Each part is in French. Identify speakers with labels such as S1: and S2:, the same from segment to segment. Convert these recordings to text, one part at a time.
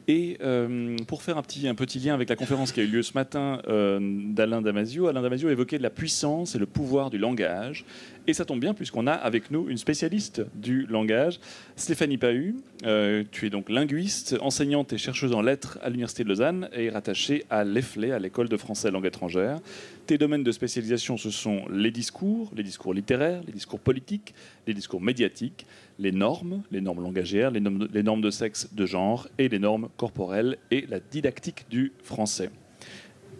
S1: Et pour faire un petit lien avec la conférence qui a eu lieu ce matin d'Alain Damasio, Alain Damasio évoquait la puissance et le pouvoir du langage. Et ça tombe bien puisqu'on a avec nous une spécialiste du langage, Stéphanie Pahu. Tu es donc linguiste, enseignante et chercheuse en lettres à l'Université de Lausanne et rattachée à l'EFLE, à l'École de français langue étrangère. Tes domaines de spécialisation, ce sont les discours littéraires, les discours politiques, les discours médiatiques, les normes langagières, les normes de sexe, de genre et les normes corporelles et la didactique du français.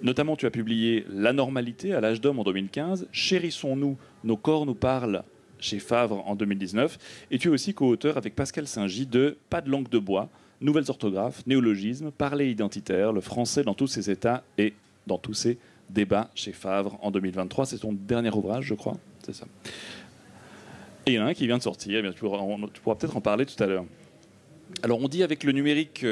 S1: Notamment, tu as publié La normalité à l'âge d'homme en 2015, Chérissons-nous, nos corps nous parlent chez Favre en 2019. Et tu es aussi co-auteur avec Pascal Saint-Gy de Pas de langue de bois, nouvelles orthographes, néologismes, parler identitaire, le français dans tous ses états et dans tous ses débats chez Favre en 2023. C'est ton dernier ouvrage, je crois. C'est ça. Et il y en a un qui vient de sortir. Eh bien, tu pourras peut-être en parler tout à l'heure. Alors, on dit avec le numérique,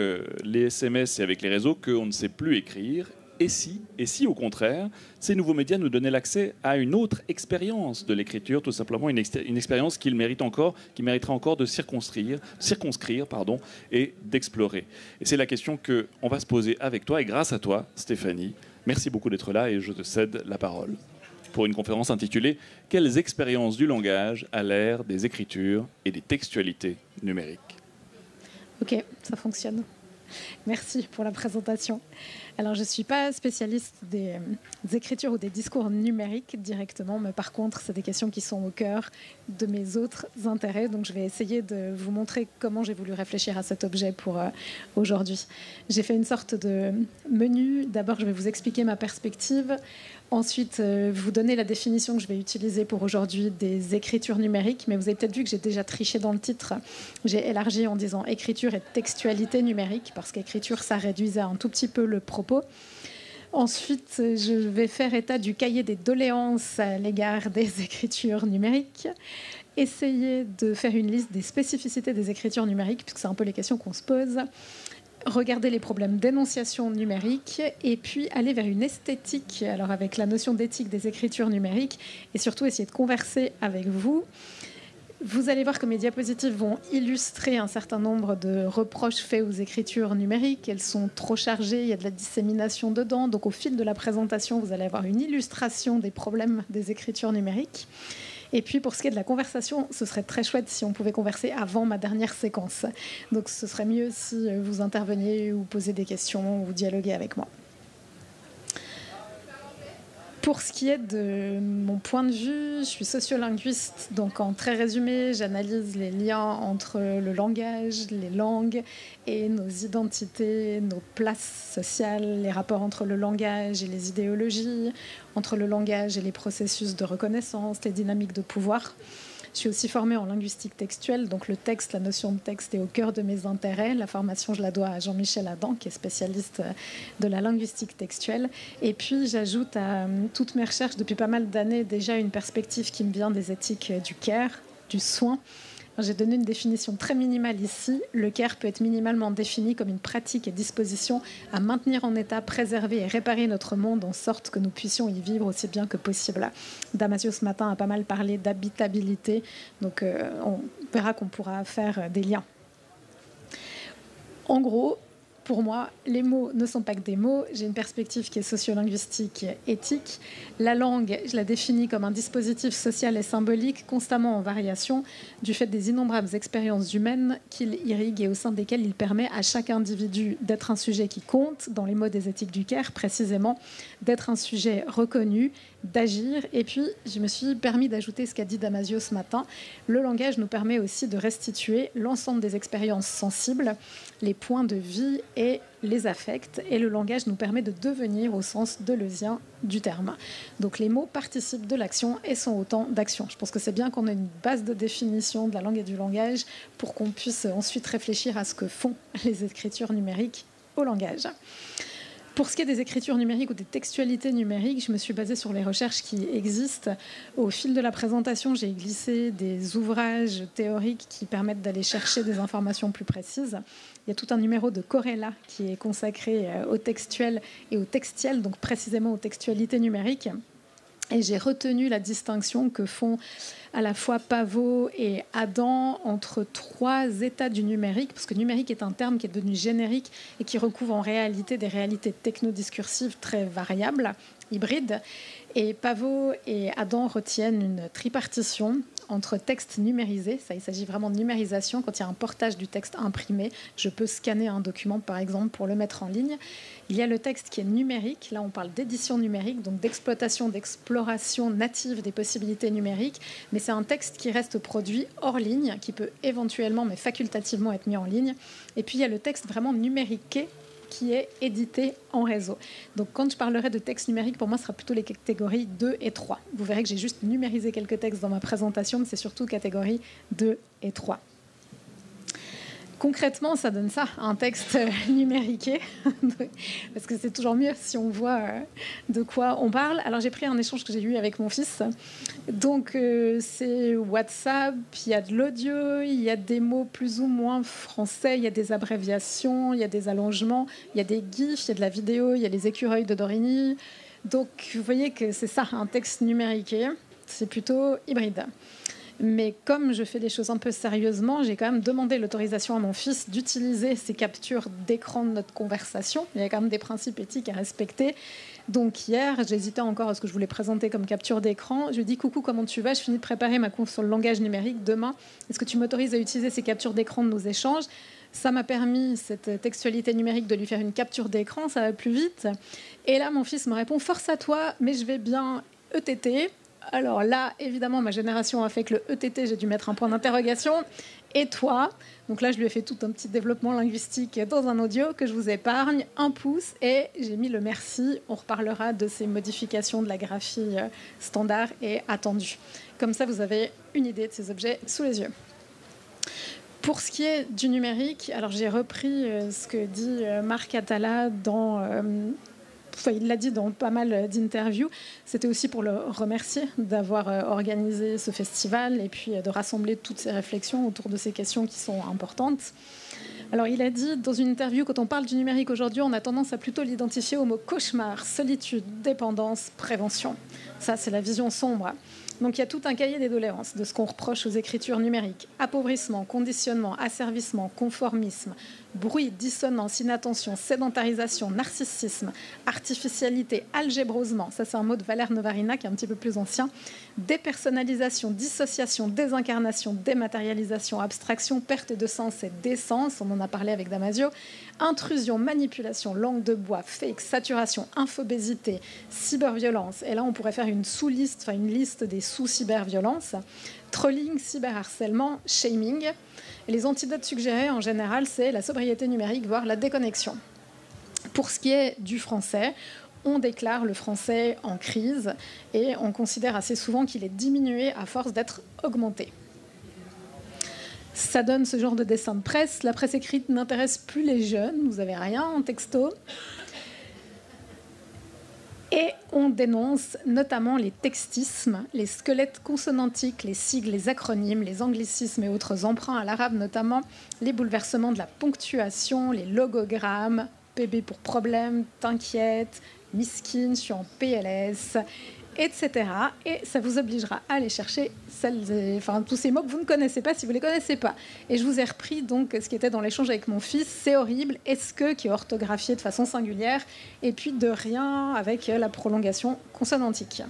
S1: les SMS et avec les réseaux qu'on ne sait plus écrire. Et si, au contraire, ces nouveaux médias nous donnaient l'accès à une autre expérience de l'écriture, tout simplement une expérience qui mériterait encore de circonscrire et d'explorer. Et c'est la question qu'on va se poser avec toi et grâce à toi, Stéphanie. Merci beaucoup d'être là et je te cède la parole pour une conférence intitulée « Quelles expériences du langage à l'ère des écritures et des textualités numériques ?»
S2: Ok, ça fonctionne. Merci pour la présentation. Alors, je ne suis pas spécialiste des écritures ou des discours numériques directement, mais par contre, c'est des questions qui sont au cœur de mes autres intérêts. Donc, je vais essayer de vous montrer comment j'ai voulu réfléchir à cet objet pour aujourd'hui. J'ai fait une sorte de menu. D'abord, je vais vous expliquer ma perspective. Ensuite, vous donner la définition que je vais utiliser pour aujourd'hui des écritures numériques. Mais vous avez peut-être vu que j'ai déjà triché dans le titre. J'ai élargi en disant écriture et textualité numérique, parce qu'écriture, ça réduisait un tout petit peu le propos. Ensuite, je vais faire état du cahier des doléances à l'égard des écritures numériques. Essayer de faire une liste des spécificités des écritures numériques, puisque c'est un peu les questions qu'on se pose. Regarder les problèmes d'énonciation numérique et puis aller vers une esthétique, alors avec la notion d'éthique des écritures numériques, et surtout essayer de converser avec vous. Vous allez voir que mes diapositives vont illustrer un certain nombre de reproches faits aux écritures numériques. Elles sont trop chargées, il y a de la dissémination dedans. Donc au fil de la présentation, vous allez avoir une illustration des problèmes des écritures numériques. Et puis pour ce qui est de la conversation, ce serait très chouette si on pouvait converser avant ma dernière séquence. Donc ce serait mieux si vous interveniez ou posez des questions ou dialoguez avec moi. Pour ce qui est de mon point de vue, je suis sociolinguiste, donc en très résumé, j'analyse les liens entre le langage, les langues et nos identités, nos places sociales, les rapports entre le langage et les idéologies, entre le langage et les processus de reconnaissance, les dynamiques de pouvoir. Je suis aussi formée en linguistique textuelle, donc le texte, la notion de texte est au cœur de mes intérêts. La formation, je la dois à Jean-Michel Adam, qui est spécialiste de la linguistique textuelle. Et puis, j'ajoute à toutes mes recherches depuis pas mal d'années déjà une perspective qui me vient des éthiques du care, du soin. J'ai donné une définition très minimale ici. Le care peut être minimalement défini comme une pratique et disposition à maintenir en état, préserver et réparer notre monde en sorte que nous puissions y vivre aussi bien que possible. Damasio ce matin a pas mal parlé d'habitabilité, donc on verra qu'on pourra faire des liens. En gros, pour moi, les mots ne sont pas que des mots. J'ai une perspective qui est sociolinguistique, éthique. La langue, je la définis comme un dispositif social et symbolique constamment en variation du fait des innombrables expériences humaines qu'il irrigue et au sein desquelles il permet à chaque individu d'être un sujet qui compte, dans les mots des éthiques du care, précisément, d'être un sujet reconnu, d'agir. Et puis, je me suis permis d'ajouter ce qu'a dit Damasio ce matin. Le langage nous permet aussi de restituer l'ensemble des expériences sensibles, les points de vie et les affects. Et le langage nous permet de devenir au sens deleuzien du terme. Donc les mots participent de l'action et sont autant d'actions. Je pense que c'est bien qu'on ait une base de définition de la langue et du langage pour qu'on puisse ensuite réfléchir à ce que font les écritures numériques au langage. Pour ce qui est des écritures numériques ou des textualités numériques, je me suis basée sur les recherches qui existent. Au fil de la présentation, j'ai glissé des ouvrages théoriques qui permettent d'aller chercher des informations plus précises. Il y a tout un numéro de Corella qui est consacré au textuel et au textiel, donc précisément aux textualités numériques. Et j'ai retenu la distinction que font à la fois Pavot et Adam entre 3 états du numérique, parce que numérique est un terme qui est devenu générique et qui recouvre en réalité des réalités technodiscursives très variables, hybrides. Et Pavot et Adam retiennent une tripartition entre texte numérisé, ça il s'agit vraiment de numérisation, quand il y a un portage du texte imprimé, je peux scanner un document par exemple pour le mettre en ligne. Il y a le texte qui est numérique, là on parle d'édition numérique, donc d'exploitation, d'exploration native des possibilités numériques, mais c'est un texte qui reste produit hors ligne, qui peut éventuellement, mais facultativement être mis en ligne. Et puis il y a le texte vraiment numériqué, qui est édité en réseau. Donc quand je parlerai de texte numérique, pour moi, ce sera plutôt les catégories 2 et 3. Vous verrez que j'ai juste numérisé quelques textes dans ma présentation, mais c'est surtout catégories 2 et 3. Concrètement, ça donne ça, un texte numériqué, parce que c'est toujours mieux si on voit de quoi on parle. Alors j'ai pris un échange que j'ai eu avec mon fils. Donc c'est WhatsApp, il y a de l'audio, il y a des mots plus ou moins français, il y a des abréviations, il y a des allongements, il y a des gifs, il y a de la vidéo, il y a les écureuils de Dorigny. Donc vous voyez que c'est ça, un texte numériqué, c'est plutôt hybride. Mais comme je fais les choses un peu sérieusement, j'ai quand même demandé l'autorisation à mon fils d'utiliser ces captures d'écran de notre conversation. Il y a quand même des principes éthiques à respecter. Donc hier, j'hésitais encore à ce que je voulais présenter comme capture d'écran. Je lui ai dit « Coucou, comment tu vas ? Je finis de préparer ma conf sur le langage numérique demain. Est-ce que tu m'autorises à utiliser ces captures d'écran de nos échanges ?» Ça m'a permis, cette textualité numérique, de lui faire une capture d'écran. Ça va plus vite. Et là, mon fils me répond « Force à toi, mais je vais bien ETT ». Alors là, évidemment, ma génération a fait que le ETT, j'ai dû mettre un point d'interrogation. Et toi ? Donc là, je lui ai fait tout un petit développement linguistique dans un audio que je vous épargne, 1 pouce, et j'ai mis le merci. On reparlera de ces modifications de la graphie standard et attendue. Comme ça, vous avez une idée de ces objets sous les yeux. Pour ce qui est du numérique, alors j'ai repris ce que dit Marc Atala dans... Enfin, il l'a dit dans pas mal d'interviews. C'était aussi pour le remercier d'avoir organisé ce festival et puis de rassembler toutes ces réflexions autour de ces questions qui sont importantes. Alors, il a dit dans une interview, quand on parle du numérique aujourd'hui, on a tendance à plutôt l'identifier au mot cauchemar, solitude, dépendance, prévention. Ça, c'est la vision sombre. Donc il y a tout un cahier des doléances de ce qu'on reproche aux écritures numériques. Appauvrissement, conditionnement, asservissement, conformisme, bruit, dissonance, inattention, sédentarisation, narcissisme, artificialité, algébrosement, ça c'est un mot de Valère Novarina qui est un petit peu plus ancien, dépersonnalisation, dissociation, désincarnation, dématérialisation, abstraction, perte de sens et d'essence, on en a parlé avec Damasio, intrusion, manipulation, langue de bois, fake, saturation, infobésité, cyberviolence, et là on pourrait faire une sous-liste, enfin une liste des sous-cyberviolences, trolling, cyberharcèlement, shaming. Et les antidotes suggérés en général, c'est la sobriété numérique, voire la déconnexion. Pour ce qui est du français, on déclare le français en crise et on considère assez souvent qu'il est diminué à force d'être augmenté. Ça donne ce genre de dessin de presse. La presse écrite n'intéresse plus les jeunes, vous n'avez rien en texto. Et on dénonce notamment les textismes, les squelettes consonantiques, les sigles, les acronymes, les anglicismes et autres emprunts à l'arabe notamment, les bouleversements de la ponctuation, les logogrammes, PB pour problème, t'inquiète, miskine, je suis en PLS, etc. Et ça vous obligera à aller chercher tous ces mots que vous ne connaissez pas si vous ne les connaissez pas. Et je vous ai repris donc ce qui était dans l'échange avec mon fils, c'est horrible, est-ce que, qui est orthographié de façon singulière, et puis de rien avec la prolongation consonantique.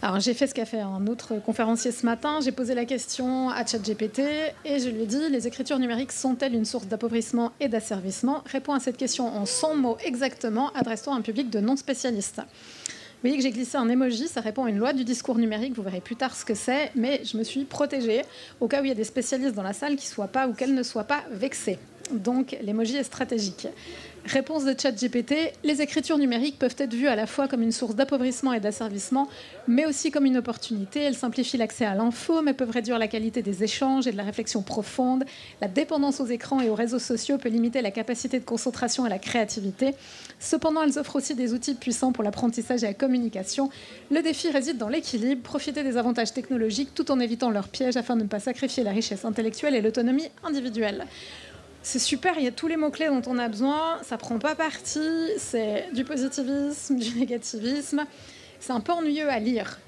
S2: Alors j'ai fait ce qu'a fait un autre conférencier ce matin, j'ai posé la question à ChatGPT et je lui ai dit, les écritures numériques sont-elles une source d'appauvrissement et d'asservissement ? Réponds à cette question en 100 mots exactement, adresse-toi à un public de non-spécialistes. Vous voyez que j'ai glissé un emoji, ça répond à une loi du discours numérique, vous verrez plus tard ce que c'est, mais je me suis protégée au cas où il y a des spécialistes dans la salle qui soient pas ou qu'elles ne soient pas vexées. Donc l'emoji est stratégique. Réponse de ChatGPT, les écritures numériques peuvent être vues à la fois comme une source d'appauvrissement et d'asservissement, mais aussi comme une opportunité. Elles simplifient l'accès à l'info, mais peuvent réduire la qualité des échanges et de la réflexion profonde. La dépendance aux écrans et aux réseaux sociaux peut limiter la capacité de concentration et la créativité. Cependant, elles offrent aussi des outils puissants pour l'apprentissage et la communication. Le défi réside dans l'équilibre, profiter des avantages technologiques tout en évitant leurs pièges afin de ne pas sacrifier la richesse intellectuelle et l'autonomie individuelle. C'est super, il y a tous les mots-clés dont on a besoin, ça prend pas parti, c'est du positivisme, du négativisme. c'est un peu ennuyeux à lire.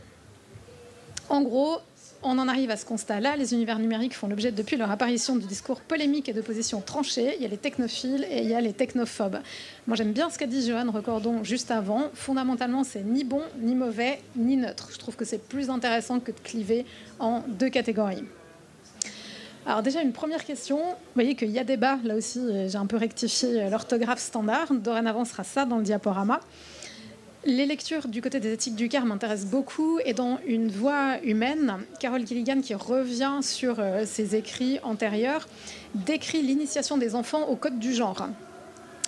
S2: En gros, on en arrive à ce constat-là. Les univers numériques font l'objet, depuis leur apparition, du discours polémique et de positions tranchées. Il y a les technophiles et il y a les technophobes. Moi, j'aime bien ce qu'a dit Johan Recordon juste avant. Fondamentalement, c'est ni bon, ni mauvais, ni neutre. Je trouve que c'est plus intéressant que de cliver en deux catégories. Alors déjà, une première question. Vous voyez qu'il y a débat. Là aussi, j'ai un peu rectifié l'orthographe standard. Dorénavant, ce sera ça dans le diaporama. Les lectures du côté des éthiques du CAR m'intéressent beaucoup, et dans Une voix humaine, Carol Gilligan, qui revient sur ses écrits antérieurs, décrit l'initiation des enfants au code du genre.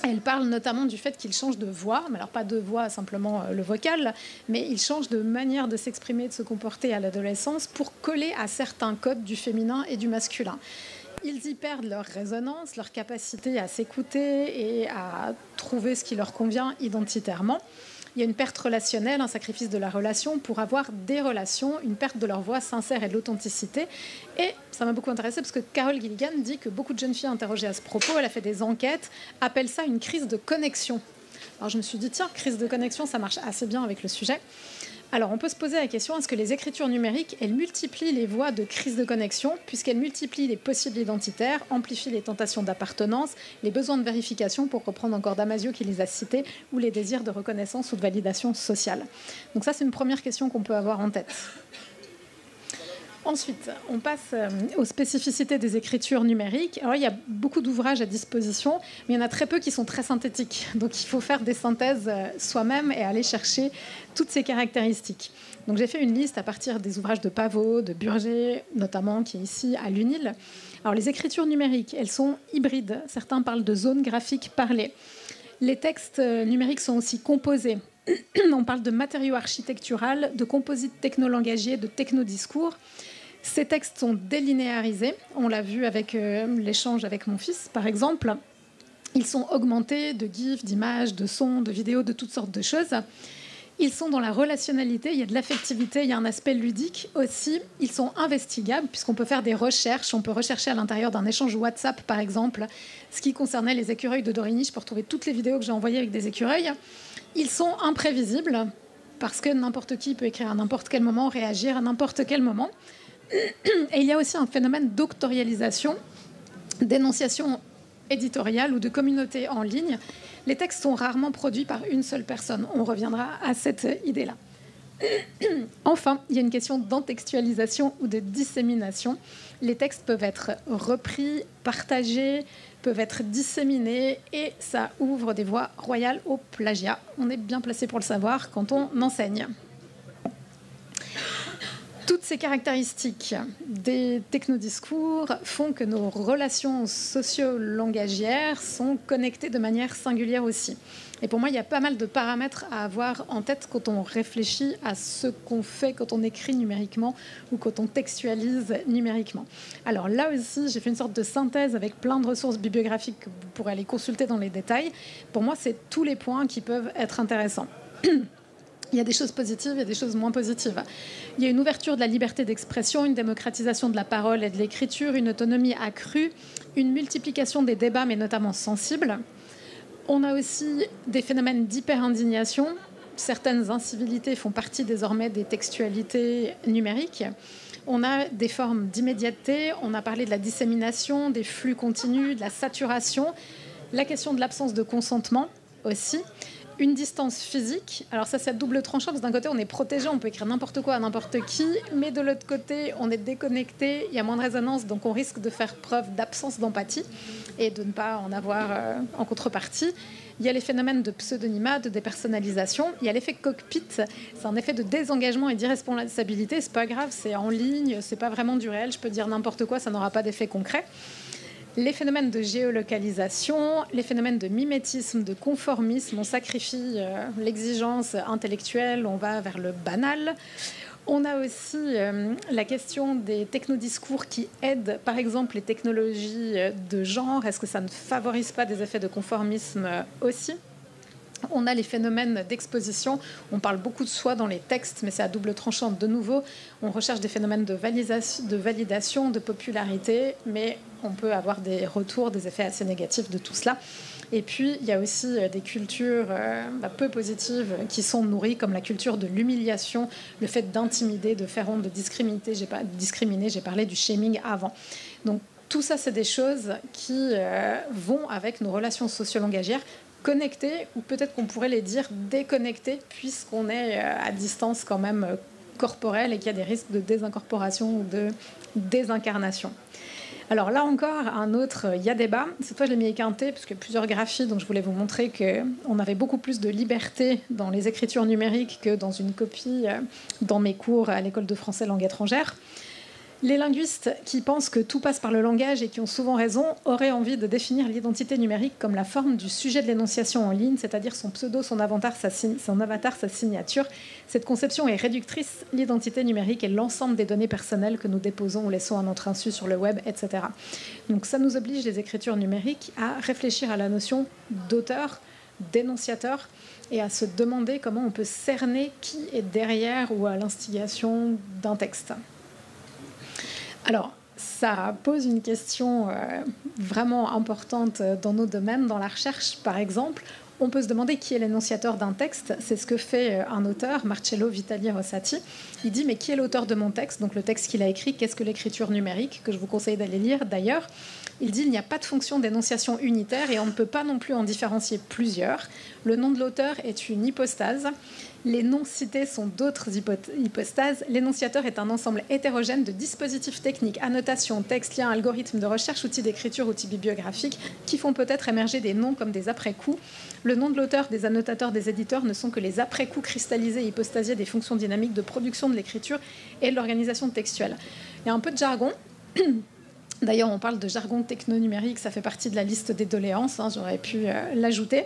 S2: Elle parle notamment du fait qu'ils changent de voix, mais alors pas de voix simplement le vocal, mais ils changent de manière de s'exprimer, de se comporter à l'adolescence pour coller à certains codes du féminin et du masculin. Ils y perdent leur résonance, leur capacité à s'écouter et à trouver ce qui leur convient identitairement. Il y a une perte relationnelle, un sacrifice de la relation pour avoir des relations, une perte de leur voix sincère et de l'authenticité. Et ça m'a beaucoup intéressée parce que Carol Gilligan dit que beaucoup de jeunes filles interrogées à ce propos, elle a fait des enquêtes, appellent ça une crise de connexion. Alors je me suis dit, tiens, crise de connexion, ça marche assez bien avec le sujet. Alors on peut se poser la question, est-ce que les écritures numériques, elles multiplient les voies de crise de connexion, puisqu'elles multiplient les possibles identitaires, amplifient les tentations d'appartenance, les besoins de vérification, pour reprendre encore Damasio qui les a cités, ou les désirs de reconnaissance ou de validation sociale. Donc ça, c'est une première question qu'on peut avoir en tête. Ensuite, on passe aux spécificités des écritures numériques. Alors, il y a beaucoup d'ouvrages à disposition, mais il y en a très peu qui sont très synthétiques. Donc, il faut faire des synthèses soi-même et aller chercher toutes ces caractéristiques. Donc, j'ai fait une liste à partir des ouvrages de Pavot, de Burger, notamment, qui est ici à l'UNIL. Alors, les écritures numériques, elles sont hybrides. Certains parlent de zones graphiques parlées. Les textes numériques sont aussi composés. On parle de matériaux architecturaux, de composites technolangagiers, de technodiscours. Ces textes sont délinéarisés. On l'a vu avec l'échange avec mon fils, par exemple. Ils sont augmentés de gifs, d'images, de sons, de vidéos, de toutes sortes de choses. Ils sont dans la relationnalité, il y a de l'affectivité, il y a un aspect ludique aussi. Ils sont investigables puisqu'on peut faire des recherches. On peut rechercher à l'intérieur d'un échange WhatsApp, par exemple, ce qui concernait les écureuils de Dorigny. Je peux retrouver toutes les vidéos que j'ai envoyées avec des écureuils. Ils sont imprévisibles parce que n'importe qui peut écrire à n'importe quel moment, réagir à n'importe quel moment. Et il y a aussi un phénomène d'octorialisation, d'énonciation éditoriale ou de communauté en ligne. Les textes sont rarement produits par une seule personne. On reviendra à cette idée-là. Enfin, il y a une question d'entextualisation ou de dissémination. Les textes peuvent être repris, partagés, peuvent être disséminés, et ça ouvre des voies royales au plagiat. On est bien placé pour le savoir quand on enseigne. Toutes ces caractéristiques des technodiscours font que nos relations socio-langagières sont connectées de manière singulière aussi. Et pour moi, il y a pas mal de paramètres à avoir en tête quand on réfléchit à ce qu'on fait quand on écrit numériquement ou quand on textualise numériquement. Alors là aussi, j'ai fait une sorte de synthèse avec plein de ressources bibliographiques que vous pourrez aller consulter dans les détails. Pour moi, c'est tous les points qui peuvent être intéressants. Il y a des choses positives, il y a des choses moins positives. Il y a une ouverture de la liberté d'expression, une démocratisation de la parole et de l'écriture, une autonomie accrue, une multiplication des débats, mais notamment sensibles. On a aussi des phénomènes d'hyper-indignation. Certaines incivilités font partie désormais des textualités numériques. On a des formes d'immédiateté, on a parlé de la dissémination, des flux continus, de la saturation, la question de l'absence de consentement aussi. Une distance physique, alors ça c'est à double tranchant, parce que d'un côté on est protégé, on peut écrire n'importe quoi à n'importe qui, mais de l'autre côté on est déconnecté, il y a moins de résonance, donc on risque de faire preuve d'absence d'empathie et de ne pas en avoir en contrepartie. Il y a les phénomènes de pseudonymat, de dépersonnalisation, il y a l'effet cockpit, c'est un effet de désengagement et d'irresponsabilité, c'est pas grave, c'est en ligne, c'est pas vraiment du réel, je peux dire n'importe quoi, ça n'aura pas d'effet concret. Les phénomènes de géolocalisation, les phénomènes de mimétisme, de conformisme, on sacrifie l'exigence intellectuelle, on va vers le banal. On a aussi la question des technodiscours qui aident, par exemple, les technologies de genre. Est-ce que ça ne favorise pas des effets de conformisme aussi ? On a les phénomènes d'exposition. On parle beaucoup de soi dans les textes, mais c'est à double tranchant. De nouveau, on recherche des phénomènes de validation, de popularité, mais on peut avoir des retours, des effets assez négatifs de tout cela. Et puis, il y a aussi des cultures peu positives qui sont nourries, comme la culture de l'humiliation, le fait d'intimider, de faire honte, de discriminer. J'ai parlé du shaming avant. Donc, tout ça, c'est des choses qui vont avec nos relations socio-langagières, connectés, ou peut-être qu'on pourrait les dire déconnectés, puisqu'on est à distance quand même corporelle et qu'il y a des risques de désincorporation ou de désincarnation. Alors là encore, il y a débat. Cette fois, je l'ai mis équinté, parce qu'il y a plusieurs graphies, donc je voulais vous montrer qu'on avait beaucoup plus de liberté dans les écritures numériques que dans une copie dans mes cours à l'école de français langue étrangère. Les linguistes qui pensent que tout passe par le langage et qui ont souvent raison auraient envie de définir l'identité numérique comme la forme du sujet de l'énonciation en ligne, c'est-à-dire son pseudo, son avatar, sa signature. Cette conception est réductrice. L'identité numérique est l'ensemble des données personnelles que nous déposons ou laissons à notre insu sur le web, etc. Donc ça nous oblige, les écritures numériques, à réfléchir à la notion d'auteur, d'énonciateur, et à se demander comment on peut cerner qui est derrière ou à l'instigation d'un texte. Alors, ça pose une question vraiment importante dans nos domaines, dans la recherche. Par exemple, on peut se demander qui est l'énonciateur d'un texte. C'est ce que fait un auteur, Marcello Vitali Rosati. Il dit, mais qui est l'auteur de mon texte? Donc le texte qu'il a écrit, qu'est-ce que l'écriture numérique, que je vous conseille d'aller lire d'ailleurs. Il dit, il n'y a pas de fonction d'énonciation unitaire et on ne peut pas non plus en différencier plusieurs. Le nom de l'auteur est une hypostase. Les noms cités sont d'autres hypostases. L'énonciateur est un ensemble hétérogène de dispositifs techniques, annotations, textes, liens, algorithmes de recherche, outils d'écriture, outils bibliographiques, qui font peut-être émerger des noms comme des après-coups. Le nom de l'auteur, des annotateurs, des éditeurs ne sont que les après-coups cristallisés et hypostasiés des fonctions dynamiques de production de l'écriture et de l'organisation textuelle. Il y a un peu de jargon. D'ailleurs, on parle de jargon techno-numérique, ça fait partie de la liste des doléances, j'aurais pu l'ajouter.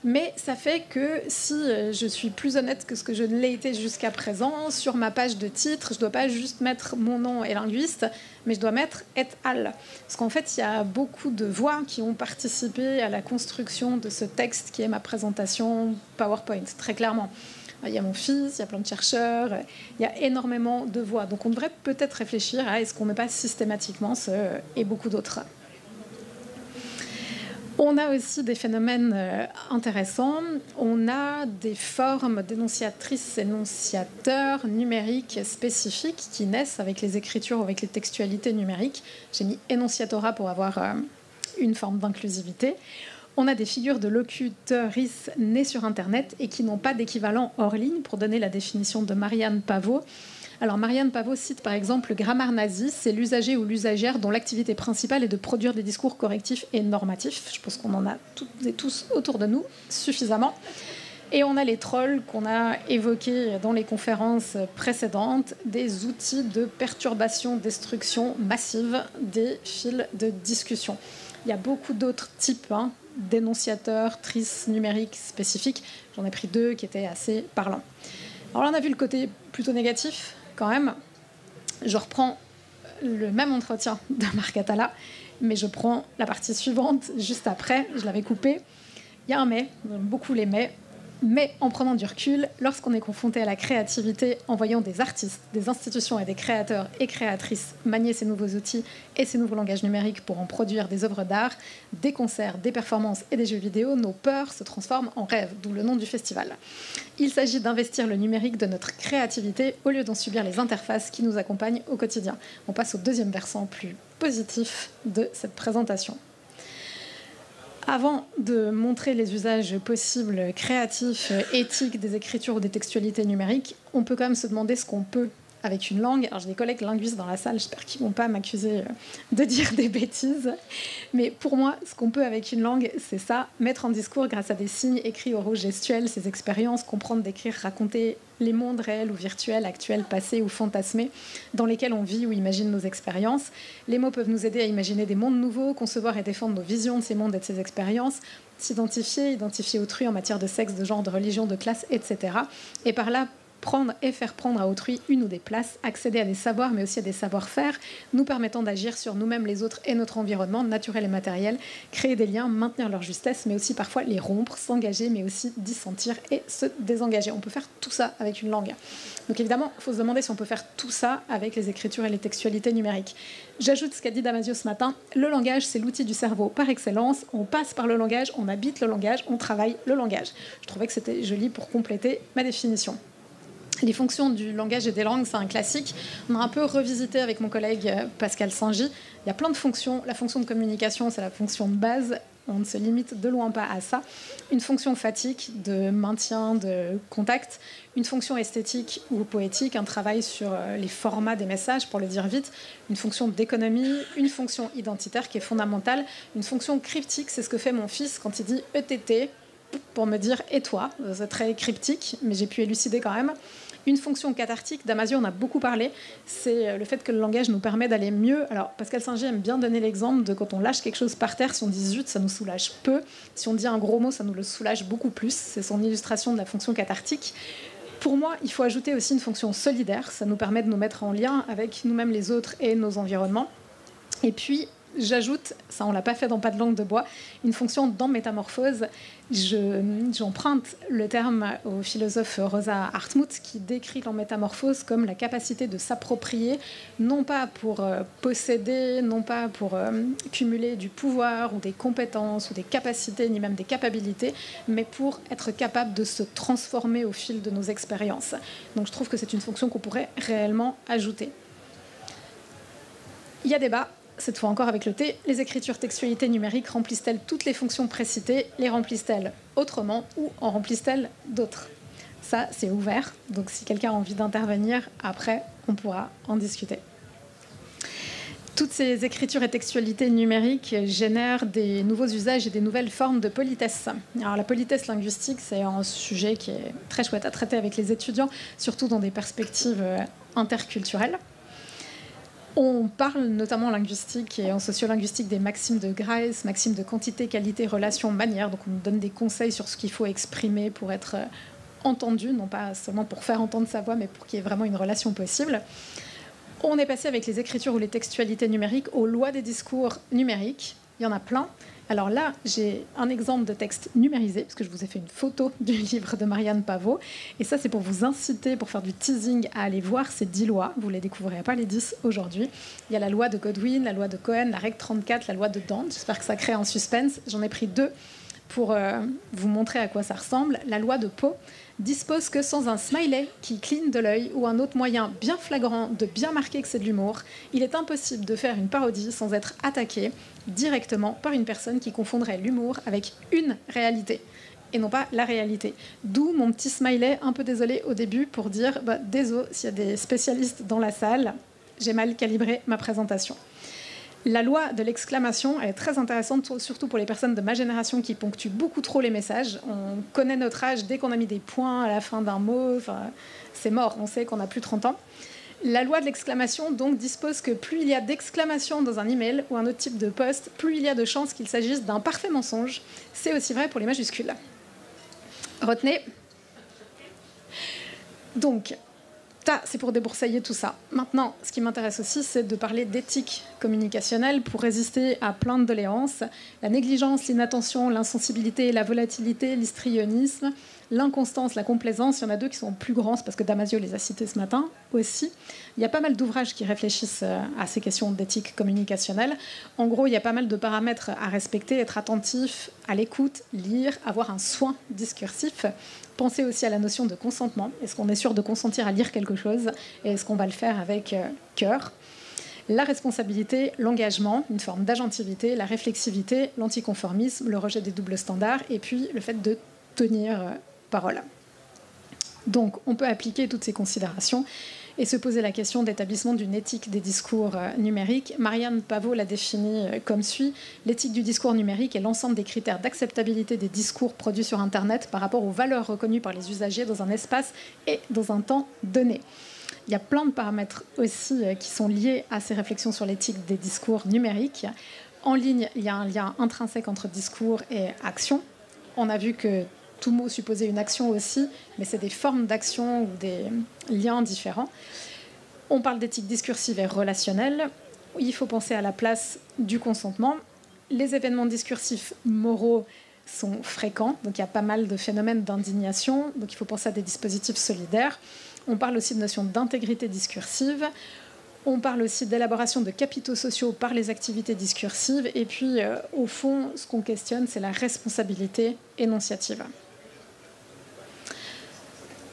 S2: Mais ça fait que si je suis plus honnête que ce que je ne l'ai été jusqu'à présent, sur ma page de titre, je ne dois pas juste mettre mon nom et linguiste, mais je dois mettre et al. Parce qu'en fait, il y a beaucoup de voix qui ont participé à la construction de ce texte qui est ma présentation PowerPoint, très clairement. Il y a mon fils, il y a plein de chercheurs, il y a énormément de voix. Donc on devrait peut-être réfléchir à est-ce qu'on ne met pas systématiquement ce et beaucoup d'autres. On a aussi des phénomènes intéressants. On a des formes d'énonciatrices, énonciateurs numériques spécifiques qui naissent avec les écritures ou avec les textualités numériques. J'ai mis énonciatorat pour avoir une forme d'inclusivité. On a des figures de locutrices nées sur Internet et qui n'ont pas d'équivalent hors ligne, pour donner la définition de Marianne Pavot. Alors Marianne Pavot cite par exemple le grammar nazi, c'est l'usager ou l'usagère dont l'activité principale est de produire des discours correctifs et normatifs. Je pense qu'on en a toutes et tous autour de nous suffisamment. Et on a les trolls qu'on a évoqués dans les conférences précédentes, des outils de perturbation, destruction massive des fils de discussion. Il y a beaucoup d'autres types d'énonciateurs, trices numériques spécifiques. J'en ai pris 2 qui étaient assez parlants. Alors là, on a vu le côté plutôt négatif, quand même. Je reprends le même entretien de Marc Atala, mais je prends la partie suivante juste après. Je l'avais coupée. Il y a un mais, j'aime beaucoup les mais en prenant du recul, lorsqu'on est confronté à la créativité, en voyant des artistes, des institutions et des créateurs et créatrices manier ces nouveaux outils et ces nouveaux langages numériques pour en produire des œuvres d'art, des concerts, des performances et des jeux vidéo, nos peurs se transforment en rêves, d'où le nom du festival. Il s'agit d'investir le numérique de notre créativité au lieu d'en subir les interfaces qui nous accompagnent au quotidien. On passe au deuxième versant plus positif de cette présentation. Avant de montrer les usages possibles, créatifs, éthiques des écritures ou des textualités numériques, on peut quand même se demander ce qu'on peut avec une langue. Alors j'ai des collègues linguistes dans la salle, j'espère qu'ils ne vont pas m'accuser de dire des bêtises. Mais pour moi, ce qu'on peut avec une langue, c'est ça, mettre en discours grâce à des signes écrits, oraux, gestuels, ses expériences, comprendre, décrire, raconter les mondes réels ou virtuels, actuels, passés ou fantasmés, dans lesquels on vit ou imagine nos expériences. Les mots peuvent nous aider à imaginer des mondes nouveaux, concevoir et défendre nos visions de ces mondes et de ces expériences, s'identifier, identifier autrui en matière de sexe, de genre, de religion, de classe, etc. Et par là, prendre et faire prendre à autrui une ou des places, accéder à des savoirs mais aussi à des savoir-faire, nous permettant d'agir sur nous-mêmes, les autres et notre environnement naturel et matériel, créer des liens, maintenir leur justesse, mais aussi parfois les rompre, s'engager, mais aussi dissentir et se désengager. On peut faire tout ça avec une langue. Donc évidemment, il faut se demander si on peut faire tout ça avec les écritures et les textualités numériques. J'ajoute ce qu'a dit Damasio ce matin, le langage c'est l'outil du cerveau par excellence, on passe par le langage, on habite le langage, on travaille le langage. Je trouvais que c'était joli pour compléter ma définition. Les fonctions du langage et des langues, c'est un classique. On a un peu revisité avec mon collègue Pascal Saint-Gy. Il y a plein de fonctions. La fonction de communication, c'est la fonction de base. On ne se limite de loin pas à ça. Une fonction fatigue, de maintien de contact. Une fonction esthétique ou poétique, un travail sur les formats des messages, pour le dire vite. Une fonction d'économie. Une fonction identitaire qui est fondamentale. Une fonction cryptique, c'est ce que fait mon fils quand il dit ETT, pour me dire « et toi ». C'est très cryptique, mais j'ai pu élucider quand même. Une fonction cathartique, Damasio en a beaucoup parlé, c'est le fait que le langage nous permet d'aller mieux. Alors, Pascal Saint-Gy aime bien donner l'exemple de quand on lâche quelque chose par terre, si on dit zut, ça nous soulage peu. Si on dit un gros mot, ça nous le soulage beaucoup plus. C'est son illustration de la fonction cathartique. Pour moi, il faut ajouter aussi une fonction solidaire. Ça nous permet de nous mettre en lien avec nous-mêmes, les autres et nos environnements. Et puis, j'ajoute, ça on l'a pas fait dans Pas de langue de bois, une fonction dans Métamorphose. J'emprunte le terme au philosophe Rosa Hartmut qui décrit l'en Métamorphose comme la capacité de s'approprier, non pas pour posséder, non pas pour cumuler du pouvoir ou des compétences ou des capacités, ni même des capacités, mais pour être capable de se transformer au fil de nos expériences. Donc je trouve que c'est une fonction qu'on pourrait réellement ajouter. Il y a débat. Cette fois encore avec le T, les écritures textualité numérique remplissent-elles toutes les fonctions précitées? Les remplissent-elles autrement ou en remplissent-elles d'autres? Ça, c'est ouvert. Donc si quelqu'un a envie d'intervenir, après, on pourra en discuter. Toutes ces écritures et textualités numériques génèrent des nouveaux usages et des nouvelles formes de politesse. Alors la politesse linguistique, c'est un sujet qui est très chouette à traiter avec les étudiants, surtout dans des perspectives interculturelles. On parle notamment en linguistique et en sociolinguistique des maximes de Grice, maximes de quantité, qualité, relation, manière. Donc on nous donne des conseils sur ce qu'il faut exprimer pour être entendu, non pas seulement pour faire entendre sa voix, mais pour qu'il y ait vraiment une relation possible. On est passé avec les écritures ou les textualités numériques aux lois des discours numériques. Il y en a plein. Alors là, j'ai un exemple de texte numérisé, parce que je vous ai fait une photo du livre de Marianne Pavot. Et ça, c'est pour vous inciter, pour faire du teasing, à aller voir ces 10 lois. Vous ne les découvrirez pas, les 10, aujourd'hui. Il y a la loi de Godwin, la loi de Cohen, la règle 34, la loi de Dante. J'espère que ça crée un suspense. J'en ai pris 2 pour vous montrer à quoi ça ressemble. La loi de Poe dispose que sans un smiley qui cligne de l'œil ou un autre moyen bien flagrant de bien marquer que c'est de l'humour, il est impossible de faire une parodie sans être attaqué directement par une personne qui confondrait l'humour avec une réalité et non pas la réalité. D'où mon petit smiley un peu désolé au début pour dire désolé s'il y a des spécialistes dans la salle, j'ai mal calibré ma présentation. La loi de l'exclamation, elle est très intéressante, surtout pour les personnes de ma génération qui ponctuent beaucoup trop les messages. On connaît notre âge dès qu'on a mis des points à la fin d'un mot. Enfin, c'est mort, on sait qu'on n'a plus 30 ans. La loi de l'exclamation, donc, dispose que plus il y a d'exclamations dans un email ou un autre type de post, plus il y a de chances qu'il s'agisse d'un parfait mensonge. C'est aussi vrai pour les majuscules. Retenez. Donc, ça, c'est pour déboursailler tout ça. Maintenant, ce qui m'intéresse aussi, c'est de parler d'éthique communicationnelle pour résister à plein de doléances. La négligence, l'inattention, l'insensibilité, la volatilité, l'histrionisme, l'inconstance, la complaisance. Il y en a 2 qui sont plus grands, c'est parce que Damasio les a cités ce matin aussi. Il y a pas mal d'ouvrages qui réfléchissent à ces questions d'éthique communicationnelle. En gros, il y a pas mal de paramètres à respecter, être attentif à l'écoute, lire, avoir un soin discursif. Pensez aussi à la notion de consentement. Est-ce qu'on est sûr de consentir à lire quelque chose? Et est-ce qu'on va le faire avec cœur? La responsabilité, l'engagement, une forme d'agentivité, la réflexivité, l'anticonformisme, le rejet des doubles standards et puis le fait de tenir parole. Donc, on peut appliquer toutes ces considérations et se poser la question d'établissement d'une éthique des discours numériques. Marianne Pavot l'a définie comme suit. L'éthique du discours numérique est l'ensemble des critères d'acceptabilité des discours produits sur Internet par rapport aux valeurs reconnues par les usagers dans un espace et dans un temps donné. Il y a plein de paramètres aussi qui sont liés à ces réflexions sur l'éthique des discours numériques. En ligne, il y a un lien intrinsèque entre discours et action. On a vu que tout mot supposait une action aussi, mais c'est des formes d'action ou des liens différents. On parle d'éthique discursive et relationnelle. Il faut penser à la place du consentement. Les événements discursifs moraux sont fréquents, donc il y a pas mal de phénomènes d'indignation, donc il faut penser à des dispositifs solidaires. On parle aussi de notion d'intégrité discursive. On parle aussi d'élaboration de capitaux sociaux par les activités discursives. Et puis, au fond, ce qu'on questionne, c'est la responsabilité énonciative.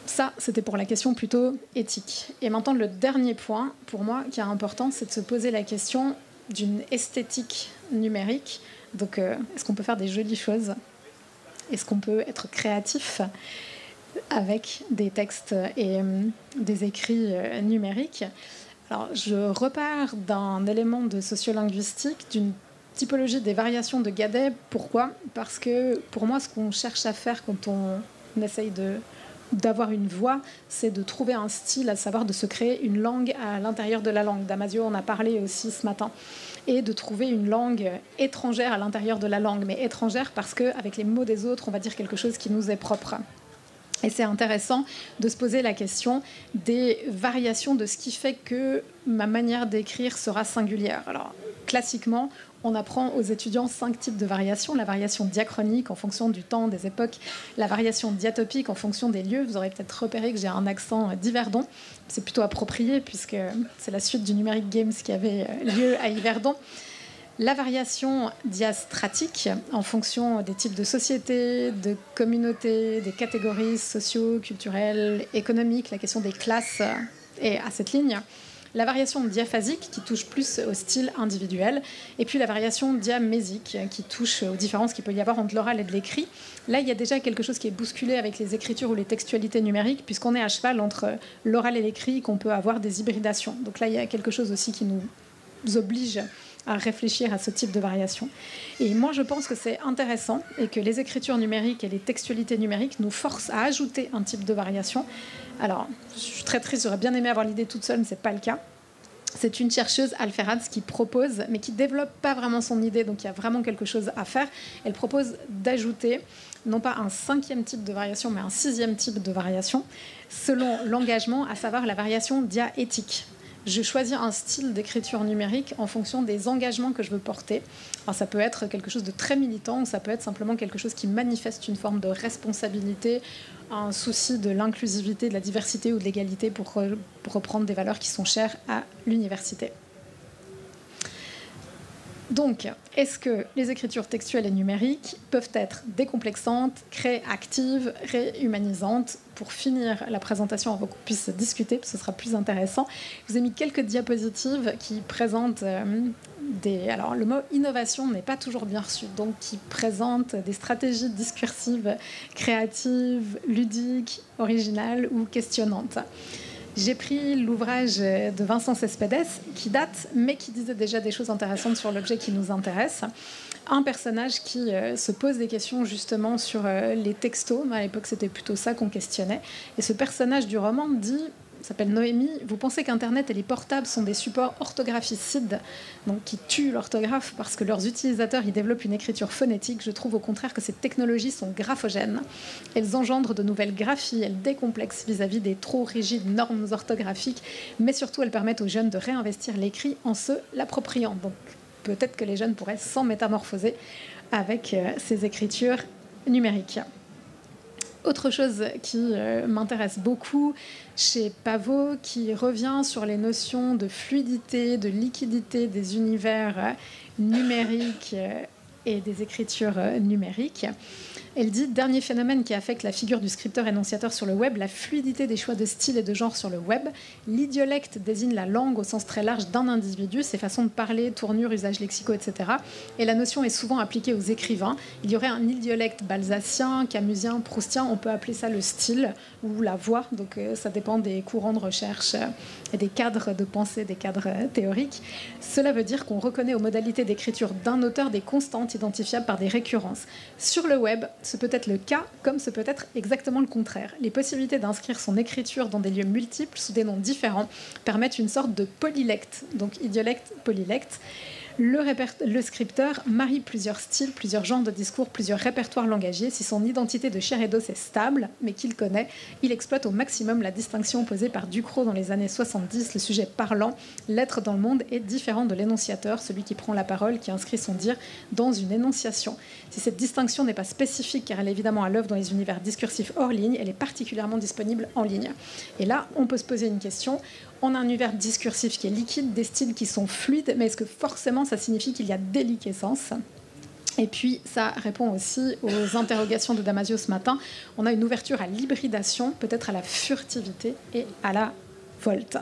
S2: Ça, c'était pour la question plutôt éthique. Et maintenant, le dernier point, pour moi, qui est important, c'est de se poser la question d'une esthétique numérique. Donc, est-ce qu'on peut faire des jolies choses? Est-ce qu'on peut être créatif avec des textes et des écrits numériques? Alors, je repars d'un élément de sociolinguistique, d'une typologie des variations de Gadet. Pourquoi? Parce que pour moi, ce qu'on cherche à faire quand on essaye d'avoir une voix, c'est de trouver un style, à savoir de se créer une langue à l'intérieur de la langue. Damasio en a parlé aussi ce matin. Et de trouver une langue étrangère à l'intérieur de la langue, mais étrangère parce qu'avec les mots des autres, on va dire quelque chose qui nous est propre. Et c'est intéressant de se poser la question des variations de ce qui fait que ma manière d'écrire sera singulière. Alors, classiquement, on apprend aux étudiants 5 types de variations. La variation diachronique en fonction du temps, des époques. La variation diatopique en fonction des lieux. Vous aurez peut-être repéré que j'ai un accent d'Yverdon. C'est plutôt approprié puisque c'est la suite du Numérique Games qui avait lieu à Yverdon. La variation diastratique en fonction des types de sociétés, de communautés, des catégories socio-culturelles, économiques. La question des classes est à cette ligne. La variation diaphasique qui touche plus au style individuel. Et puis la variation diamésique qui touche aux différences qu'il peut y avoir entre l'oral et de l'écrit. Là, il y a déjà quelque chose qui est bousculé avec les écritures ou les textualités numériques, puisqu'on est à cheval entre l'oral et l'écrit, qu'on peut avoir des hybridations. Donc là, il y a quelque chose aussi qui nous oblige à réfléchir à ce type de variation. Et moi, je pense que c'est intéressant et que les écritures numériques et les textualités numériques nous forcent à ajouter un type de variation. Alors, je suis très triste, j'aurais bien aimé avoir l'idée toute seule, mais ce n'est pas le cas. C'est une chercheuse, Alferaz, qui propose, mais qui ne développe pas vraiment son idée, donc il y a vraiment quelque chose à faire. Elle propose d'ajouter, non pas un 5e type de variation, mais un 6e type de variation, selon l'engagement, à savoir la variation diaéthique. Je choisis un style d'écriture numérique en fonction des engagements que je veux porter. Alors, ça peut être quelque chose de très militant, ou ça peut être simplement quelque chose qui manifeste une forme de responsabilité, un souci de l'inclusivité, de la diversité ou de l'égalité, pour reprendre des valeurs qui sont chères à l'université. Donc, est-ce que les écritures textuelles et numériques peuvent être décomplexantes, créatives, réhumanisantes? Pour finir la présentation, avant qu'on puisse discuter, parce que ce sera plus intéressant, je vous ai mis quelques diapositives qui présentent Alors, le mot innovation n'est pas toujours bien reçu, donc qui présentent des stratégies discursives, créatives, ludiques, originales ou questionnantes. J'ai pris l'ouvrage de Vincent Cespedes, qui date, mais qui disait déjà des choses intéressantes sur l'objet qui nous intéresse. Un personnage qui se pose des questions justement sur les textos. À l'époque, c'était plutôt ça qu'on questionnait. Et ce personnage du roman dit... s'appelle Noémie. Vous pensez qu'Internet et les portables sont des supports orthographicides, donc qui tuent l'orthographe parce que leurs utilisateurs y développent une écriture phonétique? Je trouve au contraire que ces technologies sont graphogènes. Elles engendrent de nouvelles graphies, elles décomplexent vis-à-vis des trop rigides normes orthographiques, mais surtout elles permettent aux jeunes de réinvestir l'écrit en se l'appropriant. Donc peut-être que les jeunes pourraient s'en métamorphoser avec ces écritures numériques. Autre chose qui m'intéresse beaucoup chez Pavot, qui revient sur les notions de fluidité, de liquidité des univers numériques et des écritures numériques. Elle dit « Dernier phénomène qui affecte la figure du scripteur-énonciateur sur le web, la fluidité des choix de style et de genre sur le web. L'idiolecte désigne la langue au sens très large d'un individu, ses façons de parler, tournures, usages lexicaux, etc. Et la notion est souvent appliquée aux écrivains. Il y aurait un idiolecte balzacien, camusien, proustien, on peut appeler ça le style ou la voix. Donc ça dépend des courants de recherche et des cadres de pensée, des cadres théoriques. Cela veut dire qu'on reconnaît aux modalités d'écriture d'un auteur des constantes identifiables par des récurrences. Sur le web, ce peut être le cas, comme ce peut être exactement le contraire. Les possibilités d'inscrire son écriture dans des lieux multiples sous des noms différents permettent une sorte de polylecte, donc idiolecte, polylecte. Le scripteur marie plusieurs styles, plusieurs genres de discours, plusieurs répertoires langagiers. Si son identité de chair et d'os est stable, mais qu'il connaît, il exploite au maximum la distinction posée par Ducrot dans les années 70. Le sujet parlant, l'être dans le monde, est différent de l'énonciateur, celui qui prend la parole, qui inscrit son dire dans une énonciation. Si cette distinction n'est pas spécifique, car elle est évidemment à l'œuvre dans les univers discursifs hors ligne, elle est particulièrement disponible en ligne. Et là, on peut se poser une question. On a un univers discursif qui est liquide, des styles qui sont fluides, mais est-ce que forcément ça signifie qu'il y a déliquescence ? Et puis, ça répond aussi aux interrogations de Damasio ce matin. On a une ouverture à l'hybridation, peut-être à la furtivité et à la volte.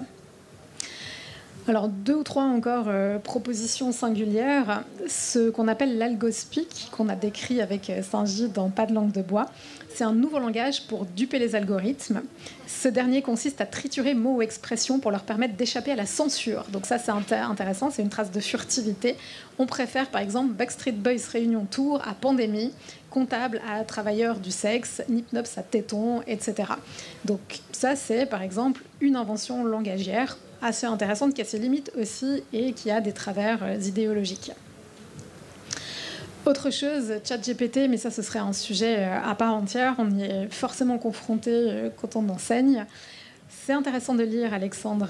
S2: Alors, 2 ou 3 encore propositions singulières. Ce qu'on appelle l'algospeak, qu'on a décrit avec Saint-Gilles dans Pas de langue de bois, c'est un nouveau langage pour duper les algorithmes. Ce dernier consiste à triturer mots ou expressions pour leur permettre d'échapper à la censure. Donc ça, c'est intéressant, c'est une trace de furtivité. On préfère, par exemple, Backstreet Boys Réunion Tour à Pandémie, Comptable à Travailleurs du sexe, Nip Nops à Téton, etc. Donc ça, c'est, par exemple, une invention langagière assez intéressante qui a ses limites aussi et qui a des travers idéologiques. Autre chose, ChatGPT, mais ça, ce serait un sujet à part entière. On y est forcément confronté quand on enseigne. C'est intéressant de lire Alexandre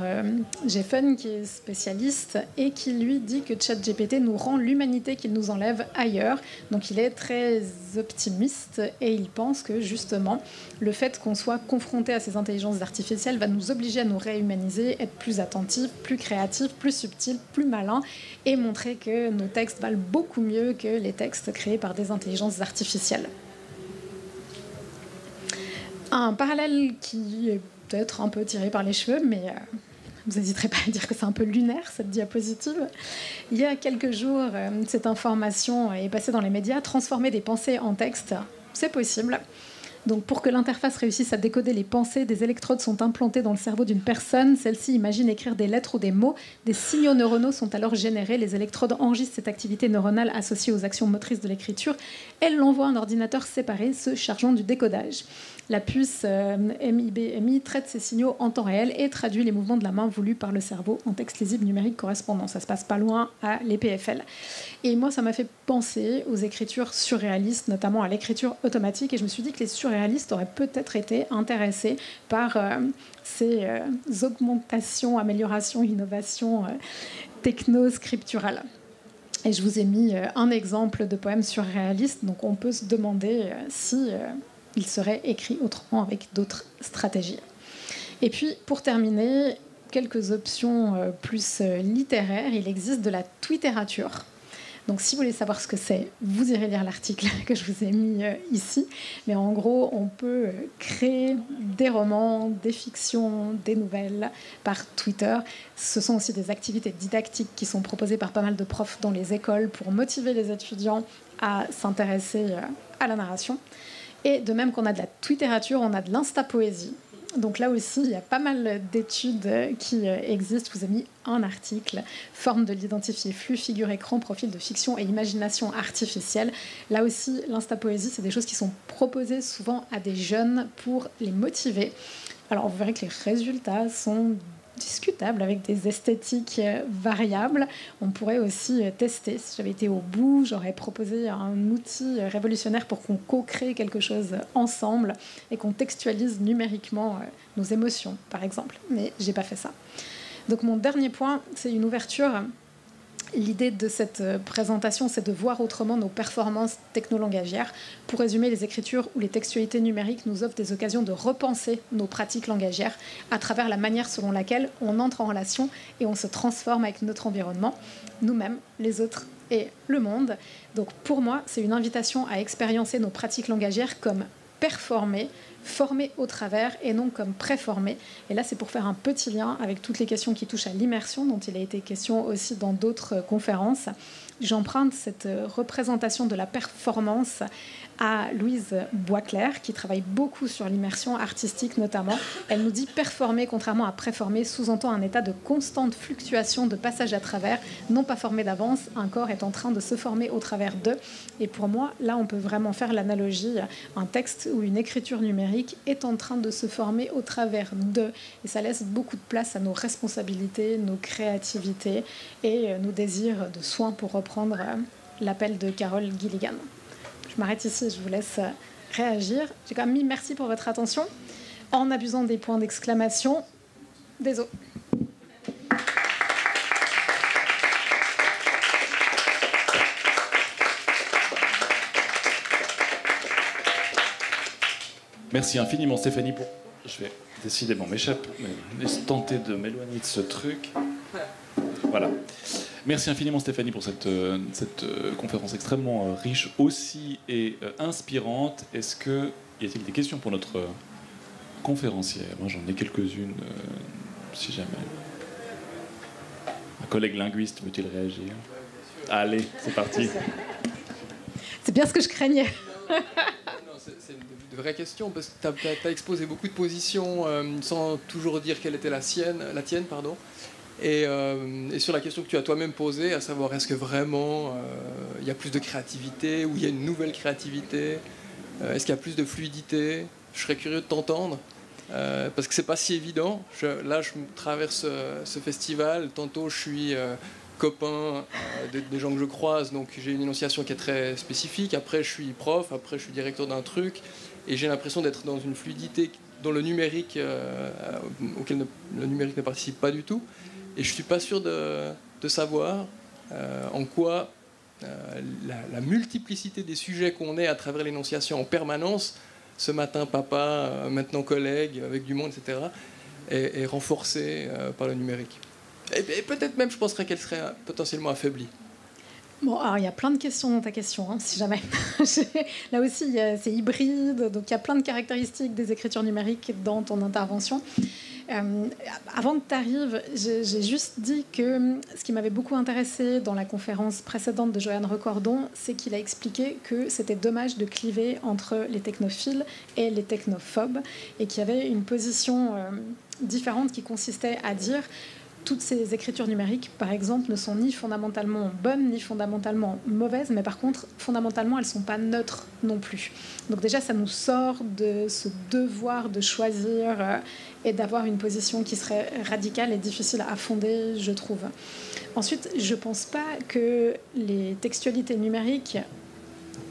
S2: Geffen, qui est spécialiste, et qui lui dit que ChatGPT nous rend l'humanité qu'il nous enlève ailleurs. Donc il est très optimiste et il pense que justement, le fait qu'on soit confronté à ces intelligences artificielles va nous obliger à nous réhumaniser, être plus attentifs, plus créatifs, plus subtils, plus malins, et montrer que nos textes valent beaucoup mieux que les textes créés par des intelligences artificielles. Un parallèle qui est peut-être un peu tiré par les cheveux, mais vous n'hésiterez pas à dire que c'est un peu lunaire, cette diapositive. Il y a quelques jours, cette information est passée dans les médias. Transformer des pensées en texte, c'est possible. Donc, pour que l'interface réussisse à décoder les pensées, des électrodes sont implantées dans le cerveau d'une personne. Celle-ci imagine écrire des lettres ou des mots. Des signaux neuronaux sont alors générés. Les électrodes enregistrent cette activité neuronale associée aux actions motrices de l'écriture. Elles l'envoient à un ordinateur séparé se chargeant du décodage. La puce MIBMI traite ces signaux en temps réel et traduit les mouvements de la main voulus par le cerveau en texte lisible numérique correspondant. Ça se passe pas loin à l'EPFL. Et moi, ça m'a fait penser aux écritures surréalistes, notamment à l'écriture automatique. Et je me suis dit que les surréalistes auraient peut-être été intéressés par ces augmentations, améliorations, innovations techno-scripturales. Et je vous ai mis un exemple de poème surréaliste. Donc on peut se demander si il serait écrit autrement avec d'autres stratégies. Et puis, pour terminer, quelques options plus littéraires. Il existe de la twitterature. Donc, si vous voulez savoir ce que c'est, vous irez lire l'article que je vous ai mis ici. Mais en gros, on peut créer des romans, des fictions, des nouvelles par Twitter. Ce sont aussi des activités didactiques qui sont proposées par pas mal de profs dans les écoles pour motiver les étudiants à s'intéresser à la narration. Et de même qu'on a de la twitterature, on a de l'insta-poésie. Donc là aussi, il y a pas mal d'études qui existent. Je vous ai mis un article, forme de l'identifier, flux, figure, écran, profil de fiction et imagination artificielle. Là aussi, l'insta-poésie, c'est des choses qui sont proposées souvent à des jeunes pour les motiver. Alors vous verrez que les résultats sont discutable avec des esthétiques variables. On pourrait aussi tester. Si j'avais été au bout, j'aurais proposé un outil révolutionnaire pour qu'on co-crée quelque chose ensemble et qu'on textualise numériquement nos émotions, par exemple. Mais j'ai pas fait ça. Donc mon dernier point, c'est une ouverture. L'idée de cette présentation, c'est de voir autrement nos performances technolangagières. Pour résumer, les écritures ou les textualités numériques nous offrent des occasions de repenser nos pratiques langagières à travers la manière selon laquelle on entre en relation et on se transforme avec notre environnement, nous-mêmes, les autres et le monde. Donc pour moi, c'est une invitation à expériencer nos pratiques langagières comme performées, formé au travers et non comme préformé. Et là, c'est pour faire un petit lien avec toutes les questions qui touchent à l'immersion, dont il a été question aussi dans d'autres conférences. J'emprunte cette représentation de la performance à Louise Boisclair, qui travaille beaucoup sur l'immersion artistique notamment. Elle nous dit « performer, contrairement à préformer, sous-entend un état de constante fluctuation de passage à travers, non pas formé d'avance, un corps est en train de se former au travers d'eux ». Et pour moi, là, on peut vraiment faire l'analogie, un texte ou une écriture numérique est en train de se former au travers d'eux. Et ça laisse beaucoup de place à nos responsabilités, nos créativités et nos désirs de soins, pour reprendre l'appel de Carol Gilligan. Je m'arrête ici, je vous laisse réagir. J'ai quand même mis merci pour votre attention en abusant des points d'exclamation. Désolé.
S1: Merci infiniment Stéphanie pour... Je vais décidément m'échapper, tenter de m'éloigner de ce truc. Voilà. Merci infiniment Stéphanie pour cette conférence extrêmement riche aussi et inspirante. Y a-t-il des questions pour notre conférencière? Moi j'en ai quelques-unes, si jamais. Un collègue linguiste veut-il réagir? Allez, c'est parti.
S2: C'est bien ce que je craignais.
S3: C'est une vraie question, parce que tu as exposé beaucoup de positions sans toujours dire quelle était la tienne. Et sur la question que tu as toi-même posée, à savoir est-ce que vraiment il y a plus de créativité ou il y a une nouvelle créativité, est-ce qu'il y a plus de fluidité? Je serais curieux de t'entendre, parce que c'est pas si évident. Là, je traverse ce festival, tantôt je suis copain des gens que je croise, donc j'ai une énonciation qui est très spécifique, après je suis prof, après je suis directeur d'un truc, et j'ai l'impression d'être dans une fluidité dont le numérique, auquel le numérique ne participe pas du tout. Et je ne suis pas sûr de savoir en quoi la multiplicité des sujets qu'on est à travers l'énonciation en permanence, ce matin papa, maintenant collègue, avec du monde, etc., est renforcée par le numérique. Et peut-être même, je penserais qu'elle serait potentiellement affaiblie.
S2: Bon, alors il y a plein de questions dans ta question, hein, si jamais. Là aussi, c'est hybride, donc il y a plein de caractéristiques des écritures numériques dans ton intervention. Avant que tu arrives, j'ai juste dit que ce qui m'avait beaucoup intéressé dans la conférence précédente de Johan Recordon, c'est qu'il a expliqué que c'était dommage de cliver entre les technophiles et les technophobes, et qu'il y avait une position différente qui consistait à dire toutes ces écritures numériques, par exemple, ne sont ni fondamentalement bonnes, ni fondamentalement mauvaises, mais par contre, fondamentalement, elles ne sont pas neutres non plus. Donc déjà, ça nous sort de ce devoir de choisir et d'avoir une position qui serait radicale et difficile à fonder, je trouve. Ensuite, je ne pense pas que les textualités numériques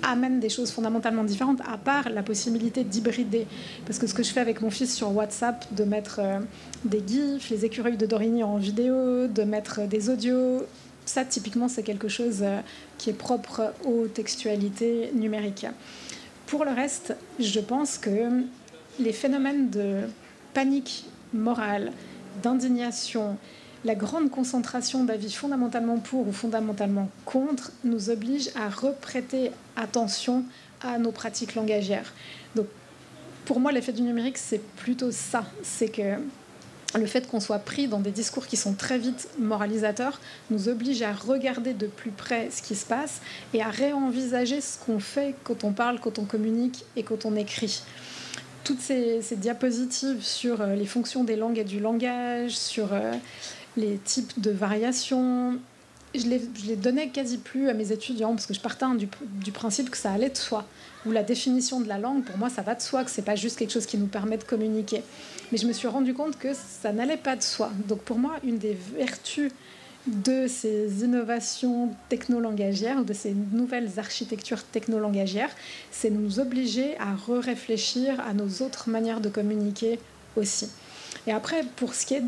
S2: amènent des choses fondamentalement différentes, à part la possibilité d'hybrider. Parce que ce que je fais avec mon fils sur WhatsApp, de mettre des gifs, les écureuils de Dorigny en vidéo, de mettre des audios, ça typiquement c'est quelque chose qui est propre aux textualités numériques. Pour le reste, je pense que les phénomènes de panique morale, d'indignation, la grande concentration d'avis fondamentalement pour ou fondamentalement contre nous oblige à reprêter attention à nos pratiques langagières. Donc, pour moi, l'effet du numérique, c'est plutôt ça. C'est que le fait qu'on soit pris dans des discours qui sont très vite moralisateurs nous oblige à regarder de plus près ce qui se passe et à réenvisager ce qu'on fait quand on parle, quand on communique et quand on écrit. Toutes ces diapositives sur les fonctions des langues et du langage, sur les types de variations, je les donnais quasi plus à mes étudiants parce que je partais du principe que ça allait de soi. Ou la définition de la langue, pour moi, ça va de soi, que c'est pas juste quelque chose qui nous permet de communiquer. Mais je me suis rendu compte que ça n'allait pas de soi. Donc pour moi, une des vertus de ces innovations technolangagières ou de ces nouvelles architectures technolangagières, c'est de nous obliger à réfléchir à nos autres manières de communiquer aussi. Et après, pour ce qui est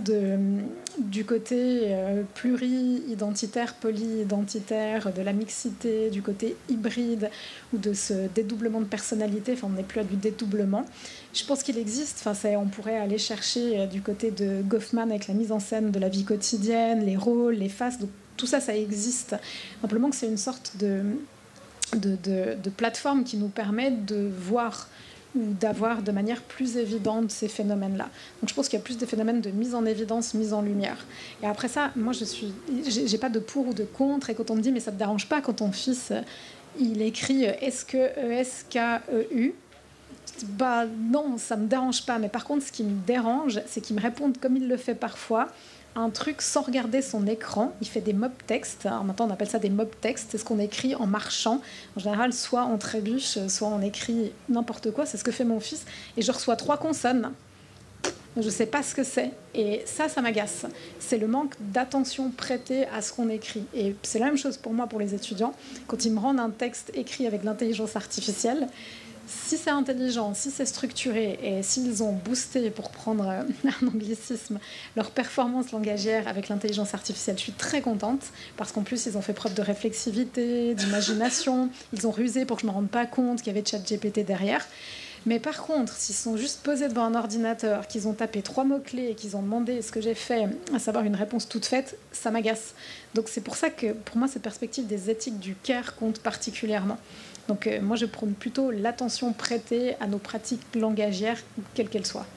S2: du côté pluri-identitaire, poly-identitaire, de la mixité, du côté hybride ou de ce dédoublement de personnalité, enfin on n'est plus à du dédoublement, je pense qu'il existe, on pourrait aller chercher du côté de Goffman avec la mise en scène de la vie quotidienne, les rôles, les faces, donc tout ça, ça existe. Simplement que c'est une sorte de plateforme qui nous permet de voir ou d'avoir de manière plus évidente ces phénomènes-là. Donc je pense qu'il y a plus de phénomènes de mise en évidence, mise en lumière. Et après ça, moi j'ai pas de pour ou de contre, et quand on me dit mais ça te dérange pas quand ton fils il écrit Eskeu. Bah non, ça me dérange pas. Mais par contre, ce qui me dérange, c'est qu'il me réponde comme il le fait parfois, un truc sans regarder son écran. Il fait des mob textes. Alors maintenant, on appelle ça des mob textes. C'est ce qu'on écrit en marchant. En général, soit on trébuche, soit on écrit n'importe quoi. C'est ce que fait mon fils. Et je reçois 3 consonnes. Je ne sais pas ce que c'est. Et ça m'agace. C'est le manque d'attention prêtée à ce qu'on écrit. Et c'est la même chose pour moi, pour les étudiants. Quand ils me rendent un texte écrit avec l'intelligence artificielle, si c'est intelligent, si c'est structuré et s'ils ont boosté, pour prendre un anglicisme, leur performance langagière avec l'intelligence artificielle, je suis très contente parce qu'en plus ils ont fait preuve de réflexivité, d'imagination, ils ont rusé pour que je ne me rende pas compte qu'il y avait ChatGPT derrière. Mais par contre, s'ils sont juste posés devant un ordinateur, qu'ils ont tapé 3 mots-clés et qu'ils ont demandé ce que j'ai fait, à savoir une réponse toute faite, ça m'agace. Donc c'est pour ça que pour moi cette perspective des éthiques du care compte particulièrement. Donc moi, je prône plutôt l'attention prêtée à nos pratiques langagières, quelles qu'elles soient.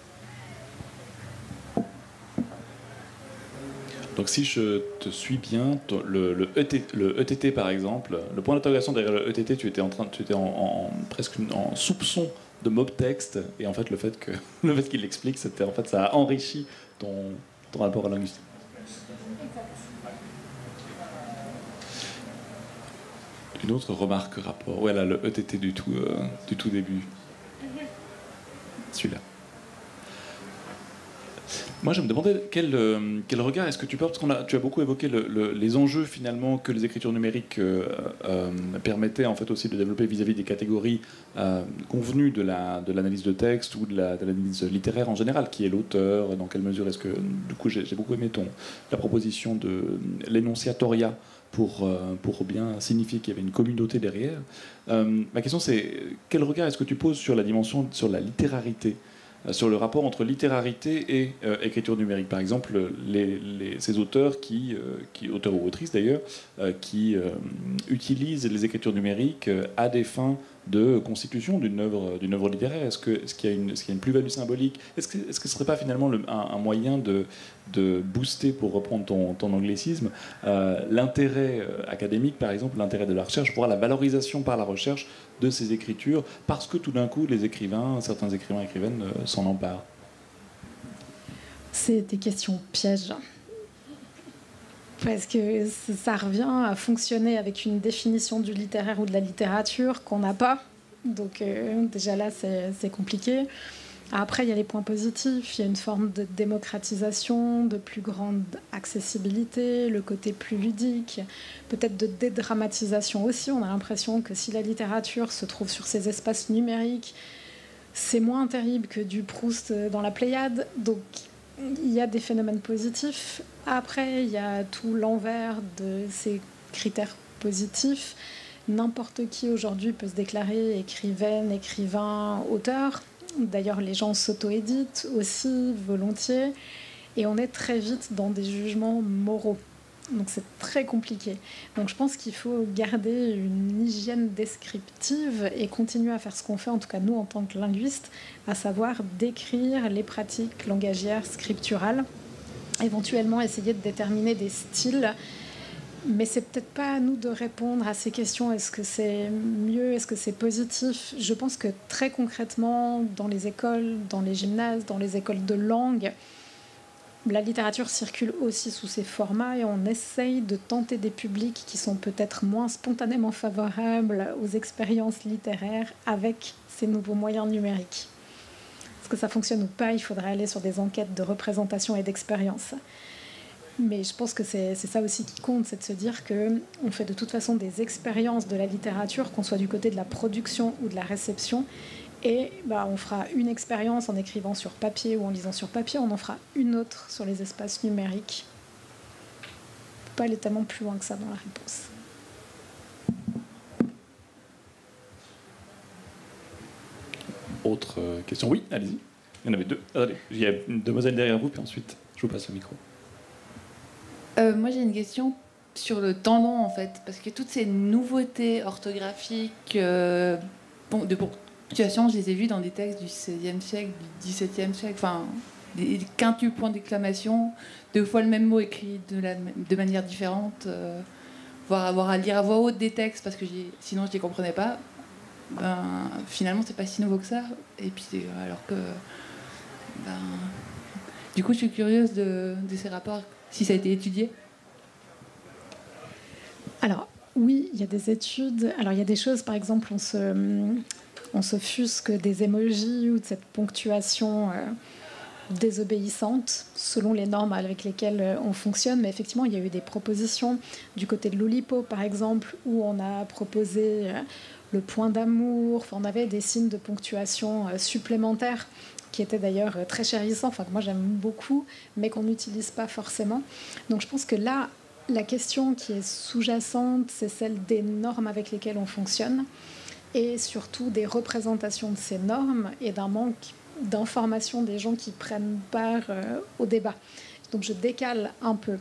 S1: Donc si je te suis bien, le ETT par exemple, le point d'interrogation derrière le ETT, tu étais presque en soupçon de mob texte, et en fait le fait qu'il l'explique, c'était en fait ça a enrichi ton rapport à la linguistique. Une autre remarque rapport. Ouais, là, le ETT du tout début. Celui-là. Moi, je me demandais quel regard est-ce que tu portes, parce que tu as beaucoup évoqué les enjeux finalement que les écritures numériques permettaient en fait aussi de développer vis-à-vis des catégories convenues de l'analyse de texte ou de l'analyse littéraire en général, qui est l'auteur, dans quelle mesure est-ce que... Du coup, j'ai beaucoup aimé la proposition de l'énonciatoria pour bien signifier qu'il y avait une communauté derrière. Ma question c'est, quel regard est-ce que tu poses sur la dimension, sur la littérarité, sur le rapport entre littérarité et écriture numérique? Par exemple, ces auteurs auteurs ou autrices d'ailleurs, qui utilisent les écritures numériques à des fins de constitution d'une œuvre littéraire. Est-ce qu'il y a une plus-value symbolique? Est-ce que ce ne serait pas finalement un moyen de booster, pour reprendre ton anglicisme, l'intérêt académique, par exemple, l'intérêt de la recherche, voire la valorisation par la recherche de ces écritures, parce que tout d'un coup, certains écrivains et écrivaines s'en emparent?
S2: C'est des questions pièges. Parce que ça revient à fonctionner avec une définition du littéraire ou de la littérature qu'on n'a pas. Donc déjà là, c'est compliqué. Après, il y a les points positifs. Il y a une forme de démocratisation, de plus grande accessibilité, le côté plus ludique, peut-être de dédramatisation aussi. On a l'impression que si la littérature se trouve sur ces espaces numériques, c'est moins terrible que du Proust dans la Pléiade. Donc il y a des phénomènes positifs. Après, il y a tout l'envers de ces critères positifs. N'importe qui aujourd'hui peut se déclarer écrivaine, écrivain, auteur. D'ailleurs, les gens s'auto-éditent aussi volontiers. Et on est très vite dans des jugements moraux. Donc c'est très compliqué. Donc je pense qu'il faut garder une hygiène descriptive et continuer à faire ce qu'on fait, en tout cas nous en tant que linguistes, à savoir décrire les pratiques langagières scripturales, éventuellement essayer de déterminer des styles. Mais c'est peut-être pas à nous de répondre à ces questions. Est-ce que c'est mieux? Est-ce que c'est positif? Je pense que très concrètement, dans les écoles, dans les gymnases, dans les écoles de langue, la littérature circule aussi sous ces formats et on essaye de tenter des publics qui sont peut-être moins spontanément favorables aux expériences littéraires avec ces nouveaux moyens numériques. Est-ce que ça fonctionne ou pas? Il faudrait aller sur des enquêtes de représentation et d'expérience. Mais je pense que c'est ça aussi qui compte, c'est de se dire qu'on fait de toute façon des expériences de la littérature, qu'on soit du côté de la production ou de la réception. Et on fera une expérience en écrivant sur papier ou en lisant sur papier, on en fera une autre sur les espaces numériques. On ne peut pas aller tellement plus loin que ça dans la réponse.
S1: Autre question? Oui, allez-y. Il y en avait deux. Allez, il y a une demoiselle derrière vous, puis ensuite, je vous passe le micro.
S4: Moi, j'ai une question sur le temps long, en fait, parce que toutes ces nouveautés orthographiques de ponctuation, je les ai vues dans des textes du XVIe siècle, du XVIIe siècle, enfin, des quintuples points d'exclamation, 2 fois le même mot écrit de manière différente, pouvoir avoir à lire à voix haute des textes parce que sinon je les comprenais pas, ben, finalement c'est pas si nouveau que ça. Et puis alors que, ben, du coup je suis curieuse de ces rapports, si ça a été étudié.
S2: Alors oui, il y a des études. Alors il y a des choses, par exemple, on s'offusque des emojis ou de cette ponctuation désobéissante selon les normes avec lesquelles on fonctionne. Mais effectivement, il y a eu des propositions du côté de l'Oulipo, par exemple, où on a proposé le point d'amour. Enfin, on avait des signes de ponctuation supplémentaires qui étaient d'ailleurs très chérissants, enfin, que moi j'aime beaucoup, mais qu'on n'utilise pas forcément. Donc je pense que là, la question qui est sous-jacente, c'est celle des normes avec lesquelles on fonctionne et surtout des représentations de ces normes et d'un manque d'information des gens qui prennent part au débat. Donc je décale un peu.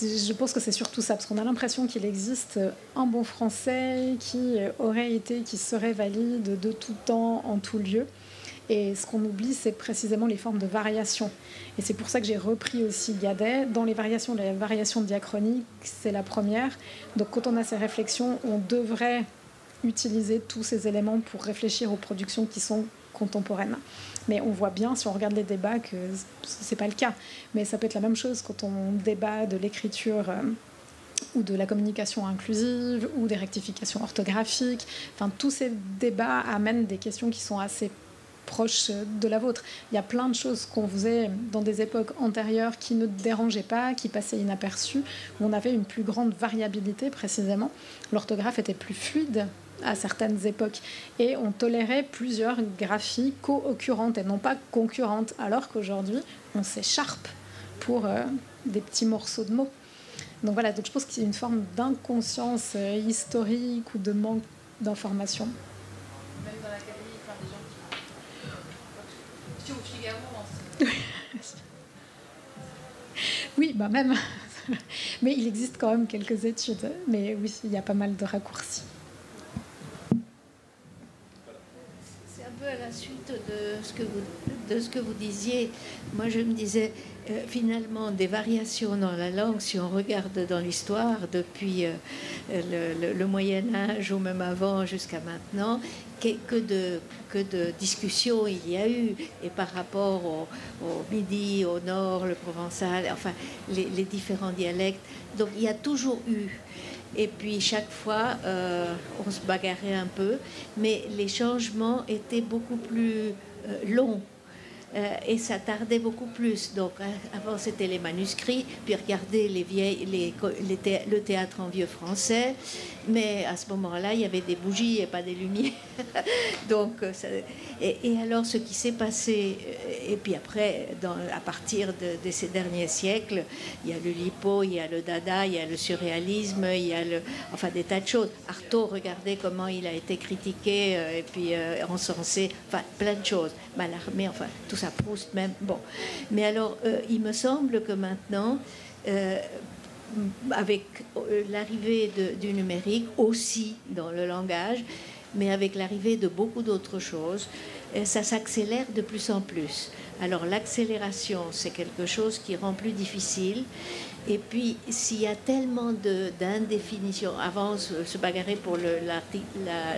S2: Je pense que c'est surtout ça, parce qu'on a l'impression qu'il existe un bon français qui aurait été, qui serait valide de tout temps, en tout lieu. Et ce qu'on oublie, c'est précisément les formes de variation. Et c'est pour ça que j'ai repris aussi Gadet. Dans les variations, la variation diachronique, c'est la première. Donc quand on a ces réflexions, on devrait utiliser tous ces éléments pour réfléchir aux productions qui sont contemporaines. Mais on voit bien, si on regarde les débats, que ce n'est pas le cas. Mais ça peut être la même chose quand on débat de l'écriture ou de la communication inclusive ou des rectifications orthographiques. Enfin, tous ces débats amènent des questions qui sont assez proches de la vôtre. Il y a plein de choses qu'on faisait dans des époques antérieures qui ne dérangeaient pas, qui passaient inaperçues, où on avait une plus grande variabilité précisément. L'orthographe était plus fluide à certaines époques et on tolérait plusieurs graphies co-occurrentes et non pas concurrentes, alors qu'aujourd'hui on s'écharpe pour des petits morceaux de mots. Donc voilà, donc je pense qu'il y a une forme d'inconscience historique ou de manque d'information.
S4: Même dans l'académie, enfin, des gens qui... Sur Figaro,
S2: oui, bah même. Mais il existe quand même quelques études. Mais oui, il y a pas mal de raccourcis.
S5: C'est un peu à la suite de ce que vous disiez. Moi, je me disais, finalement, des variations dans la langue, si on regarde dans l'histoire, depuis le Moyen-Âge ou même avant jusqu'à maintenant, que de discussions il y a eu. Et par rapport au Midi, au Nord, le provençal, enfin, les différents dialectes. Donc, il y a toujours eu. Et puis chaque fois, on se bagarrait un peu, mais les changements étaient beaucoup plus longs. Et ça tardait beaucoup plus. Donc, avant, c'était les manuscrits, puis regardez le théâtre en vieux français. Mais à ce moment-là, il y avait des bougies et pas des lumières. Donc, et alors, ce qui s'est passé, et puis après, à partir de ces derniers siècles, il y a le Lipo, il y a le Dada, il y a le surréalisme, il y a enfin des tas de choses. Artaud, regardez comment il a été critiqué, et puis encensé, enfin plein de choses. Mallarmé, enfin tout ça, Proust même. Bon, mais alors, il me semble que maintenant, avec l'arrivée du numérique aussi dans le langage, mais avec l'arrivée de beaucoup d'autres choses, ça s'accélère de plus en plus. Alors l'accélération, c'est quelque chose qui rend plus difficile. Et puis, s'il y a tellement d'indéfinition, avant on se bagarrait pour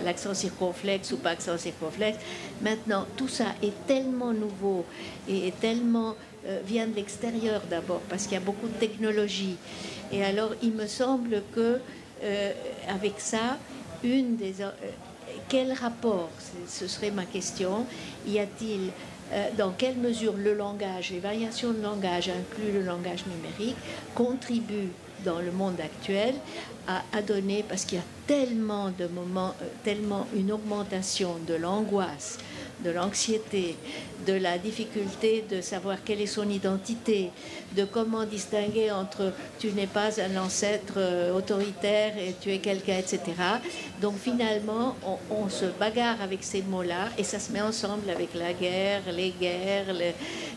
S5: l'accent circonflexe ou pas accent circonflexe, maintenant tout ça est tellement nouveau et tellement vient de l'extérieur d'abord, parce qu'il y a beaucoup de technologie. Et alors, il me semble que avec ça, quel rapport, ce serait ma question, y a-t-il, dans quelle mesure le langage, les variations de langage, inclus le langage numérique, contribuent dans le monde actuel à donner, parce qu'il y a tellement de moments, tellement une augmentation de l'angoisse, de l'anxiété, de la difficulté de savoir quelle est son identité, de comment distinguer entre tu n'es pas un ancêtre autoritaire et tu es quelqu'un, etc. Donc finalement, on se bagarre avec ces mots-là et ça se met ensemble avec la guerre,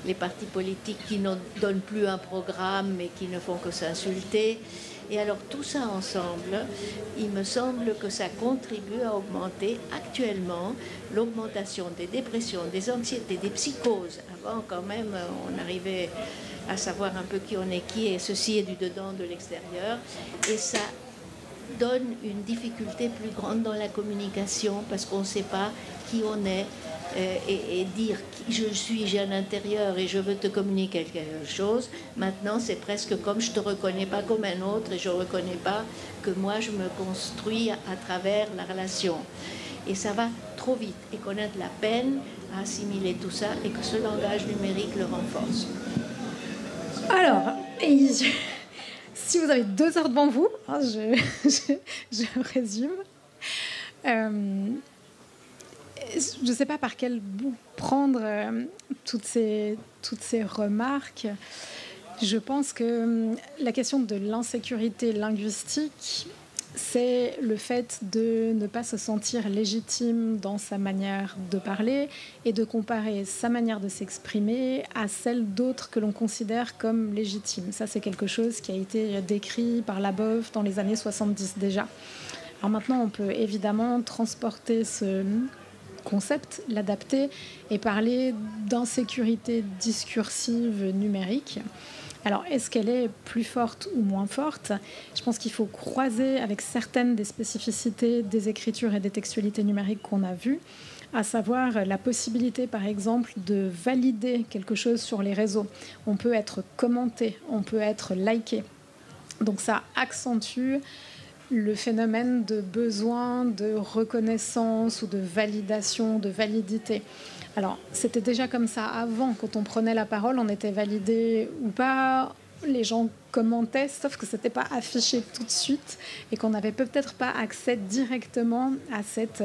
S5: les partis politiques qui ne donnent plus un programme mais qui ne font que s'insulter. Et alors tout ça ensemble, il me semble que ça contribue à augmenter actuellement l'augmentation des dépressions, des anxiétés, des psychoses. Avant quand même, on arrivait à savoir un peu qui on est qui et ceci est du dedans, de l'extérieur. Et ça donne une difficulté plus grande dans la communication parce qu'on ne sait pas qui on est et dire qui je suis, j'ai un intérieur et je veux te communiquer quelque chose. Maintenant, c'est presque comme je ne te reconnais pas comme un autre et je ne reconnais pas que moi, je me construis à travers la relation. Et ça va trop vite et qu'on a de la peine à assimiler tout ça et que ce langage numérique le renforce.
S2: Alors, si vous avez 2 heures devant vous, hein, je résume. Je ne sais pas par quel bout prendre toutes ces remarques. Je pense que la question de l'insécurité linguistique, c'est le fait de ne pas se sentir légitime dans sa manière de parler et de comparer sa manière de s'exprimer à celle d'autres que l'on considère comme légitime. Ça, c'est quelque chose qui a été décrit par Labov dans les années 70 déjà. Alors maintenant, on peut évidemment transporter ce concept, l'adapter et parler d'insécurité discursive numérique. Alors, est-ce qu'elle est plus forte ou moins forte? Je pense qu'il faut croiser avec certaines des spécificités des écritures et des textualités numériques qu'on a vues, à savoir la possibilité, par exemple, de valider quelque chose sur les réseaux. On peut être commenté, on peut être liké. Donc ça accentue le phénomène de besoin de reconnaissance ou de validation, de validité. Alors, c'était déjà comme ça avant. Quand on prenait la parole, on était validé ou pas. Les gens commentaient, sauf que ce n'était pas affiché tout de suite et qu'on n'avait peut-être pas accès directement à cette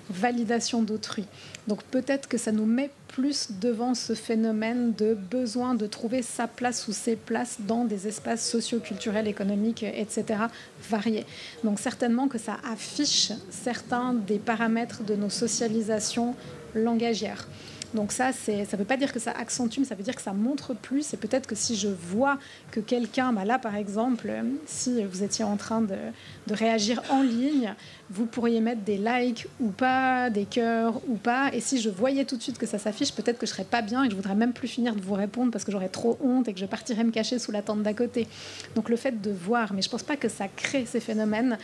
S2: validation d'autrui. Donc peut-être que ça nous met plus devant ce phénomène de besoin de trouver sa place ou ses places dans des espaces socio-culturels, économiques, etc. variés. Donc certainement que ça affiche certains des paramètres de nos socialisations langagières. Donc ça ne veut pas dire que ça accentue, mais ça veut dire que ça montre plus. Et peut-être que si je vois que quelqu'un, là par exemple, si vous étiez en train de réagir en ligne, vous pourriez mettre des likes ou pas, des cœurs ou pas. Et si je voyais tout de suite que ça s'affiche, peut-être que je ne serais pas bien et que je ne voudrais même plus finir de vous répondre parce que j'aurais trop honte et que je partirais me cacher sous la tente d'à côté. Donc le fait de voir, mais je ne pense pas que ça crée ces phénomènes,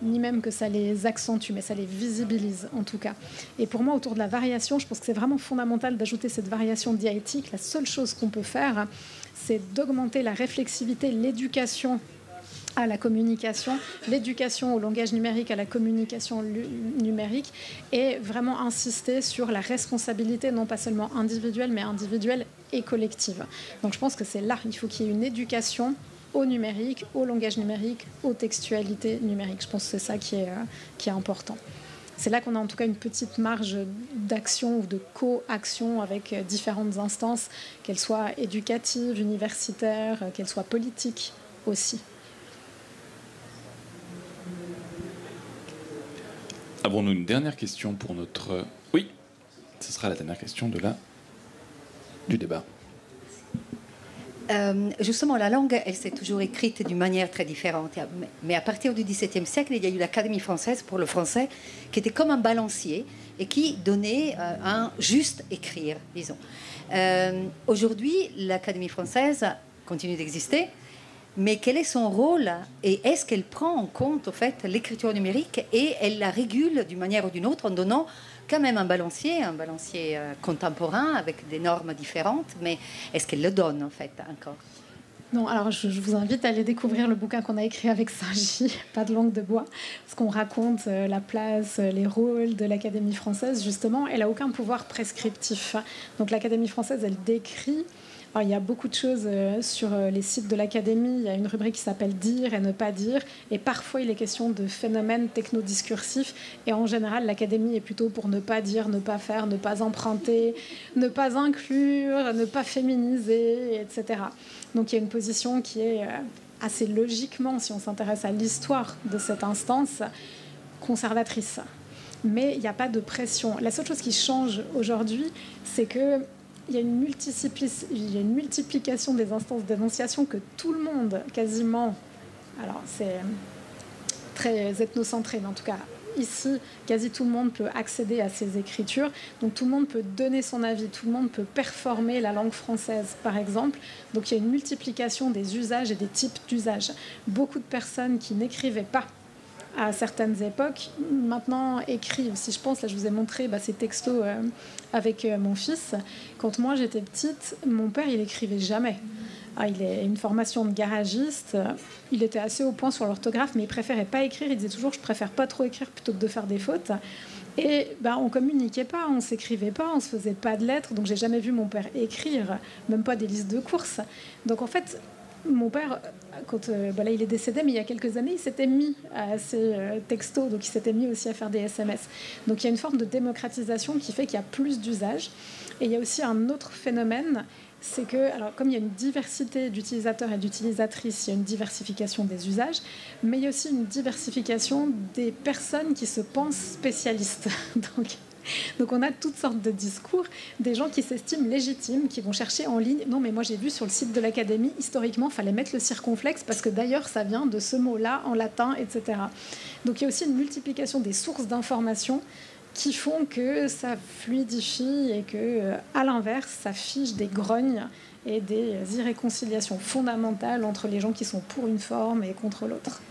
S2: ni même que ça les accentue, mais ça les visibilise en tout cas. Et pour moi, autour de la variation, je pense que c'est vraiment fondamental d'ajouter cette variation dialectique. La seule chose qu'on peut faire, c'est d'augmenter la réflexivité, l'éducation à la communication, l'éducation au langage numérique, à la communication numérique, et vraiment insister sur la responsabilité, non pas seulement individuelle, mais individuelle et collective. Donc je pense que c'est là, il faut qu'il y ait une éducation au numérique, au langage numérique, aux textualités numériques. Je pense que c'est ça qui est important. C'est là qu'on a en tout cas une petite marge d'action ou de co-action avec différentes instances, qu'elles soient éducatives, universitaires, qu'elles soient politiques aussi.
S1: Avons-nous une dernière question pour notre... Oui, ce sera la dernière question du débat.
S6: Justement, la langue, elle s'est toujours écrite d'une manière très différente. Mais à partir du XVIIe siècle, il y a eu l'Académie française pour le français, qui était comme un balancier et qui donnait un juste écrire, disons. Aujourd'hui, l'Académie française continue d'exister, mais quel est son rôle et est-ce qu'elle prend en compte, au fait, l'écriture numérique et elle la régule d'une manière ou d'une autre en donnant quand même un balancier contemporain avec des normes différentes, mais est-ce qu'elle le donne en fait encore?
S2: Non, alors je vous invite à aller découvrir le bouquin qu'on a écrit avec Saint-Gy, Pas de langue de bois, parce qu'on raconte la place, les rôles de l'Académie française, justement. Elle n'a aucun pouvoir prescriptif. Donc l'Académie française, elle décrit... Alors, il y a beaucoup de choses sur les sites de l'Académie. Il y a une rubrique qui s'appelle « Dire et ne pas dire ». Et parfois, il est question de phénomènes technodiscursifs. Et en général, l'Académie est plutôt pour ne pas dire, ne pas faire, ne pas emprunter, ne pas inclure, ne pas féminiser, etc. Donc, il y a une position qui est assez logiquement, si on s'intéresse à l'histoire de cette instance, conservatrice. Mais il n'y a pas de pression. La seule chose qui change aujourd'hui, c'est que il y a une multiplication des instances d'énonciation que tout le monde, quasiment, alors c'est très ethnocentré, mais en tout cas, ici, quasi tout le monde peut accéder à ces écritures. Donc tout le monde peut donner son avis, tout le monde peut performer la langue française, par exemple. Donc il y a une multiplication des usages et des types d'usages. Beaucoup de personnes qui n'écrivaient pas à certaines époques, maintenant écrivent. Si je pense, là je vous ai montré ces textos avec mon fils. Quand moi j'étais petite, mon père il écrivait jamais. Il a une formation de garagiste, il était assez au point sur l'orthographe, mais il préférait pas écrire. Il disait toujours je préfère pas trop écrire plutôt que de faire des fautes. Et on communiquait pas, on s'écrivait pas, on se faisait pas de lettres. Donc j'ai jamais vu mon père écrire, même pas des listes de courses. Donc en fait, mon père, quand là il est décédé, mais il y a quelques années, il s'était mis à ces textos, donc il s'était mis aussi à faire des SMS. Donc il y a une forme de démocratisation qui fait qu'il y a plus d'usages. Et il y a aussi un autre phénomène, c'est que, alors, comme il y a une diversité d'utilisateurs et d'utilisatrices, il y a une diversification des usages, mais il y a aussi une diversification des personnes qui se pensent spécialistes. Donc on a toutes sortes de discours, des gens qui s'estiment légitimes, qui vont chercher en ligne. Non, mais moi j'ai vu sur le site de l'Académie, historiquement, il fallait mettre le circonflexe parce que d'ailleurs ça vient de ce mot-là en latin, etc. Donc il y a aussi une multiplication des sources d'informations qui font que ça fluidifie et que, à l'inverse, ça fige des grognes et des irréconciliations fondamentales entre les gens qui sont pour une forme et contre l'autre.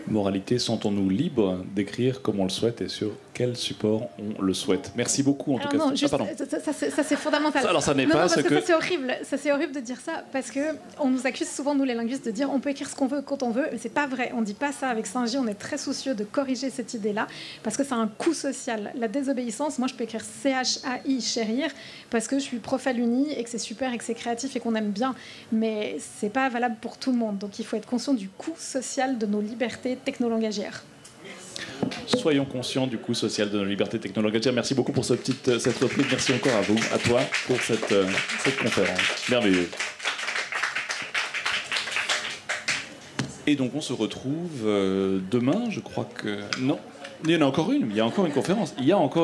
S1: Moralité, sentons-nous libres d'écrire comme on le souhaite et sur quel support on le souhaite. Merci beaucoup en tout cas.
S2: Non, juste,
S1: pardon.
S2: Ça c'est fondamental.
S1: Alors ça n'est pas ce que...
S2: Ça c'est horrible de dire ça parce que on nous accuse souvent nous les linguistes de dire on peut écrire ce qu'on veut quand on veut, mais c'est pas vrai. On dit pas ça avec Saint-Gy. On est très soucieux de corriger cette idée-là parce que ça a un coût social. La désobéissance, moi je peux écrire CHAI chérir parce que je suis prof à l'Uni et que c'est super et que c'est créatif et qu'on aime bien, mais c'est pas valable pour tout le monde. Donc il faut être conscient du coût social de nos libertés technolangagières.
S1: Soyons conscients du coût social de nos libertés technologiques. Merci beaucoup pour cette reprise. Merci encore à vous, à toi, pour cette conférence. Merveilleux. Et donc on se retrouve demain, je crois que... Non, il y en a encore une. Il y a encore une conférence. Il y a encore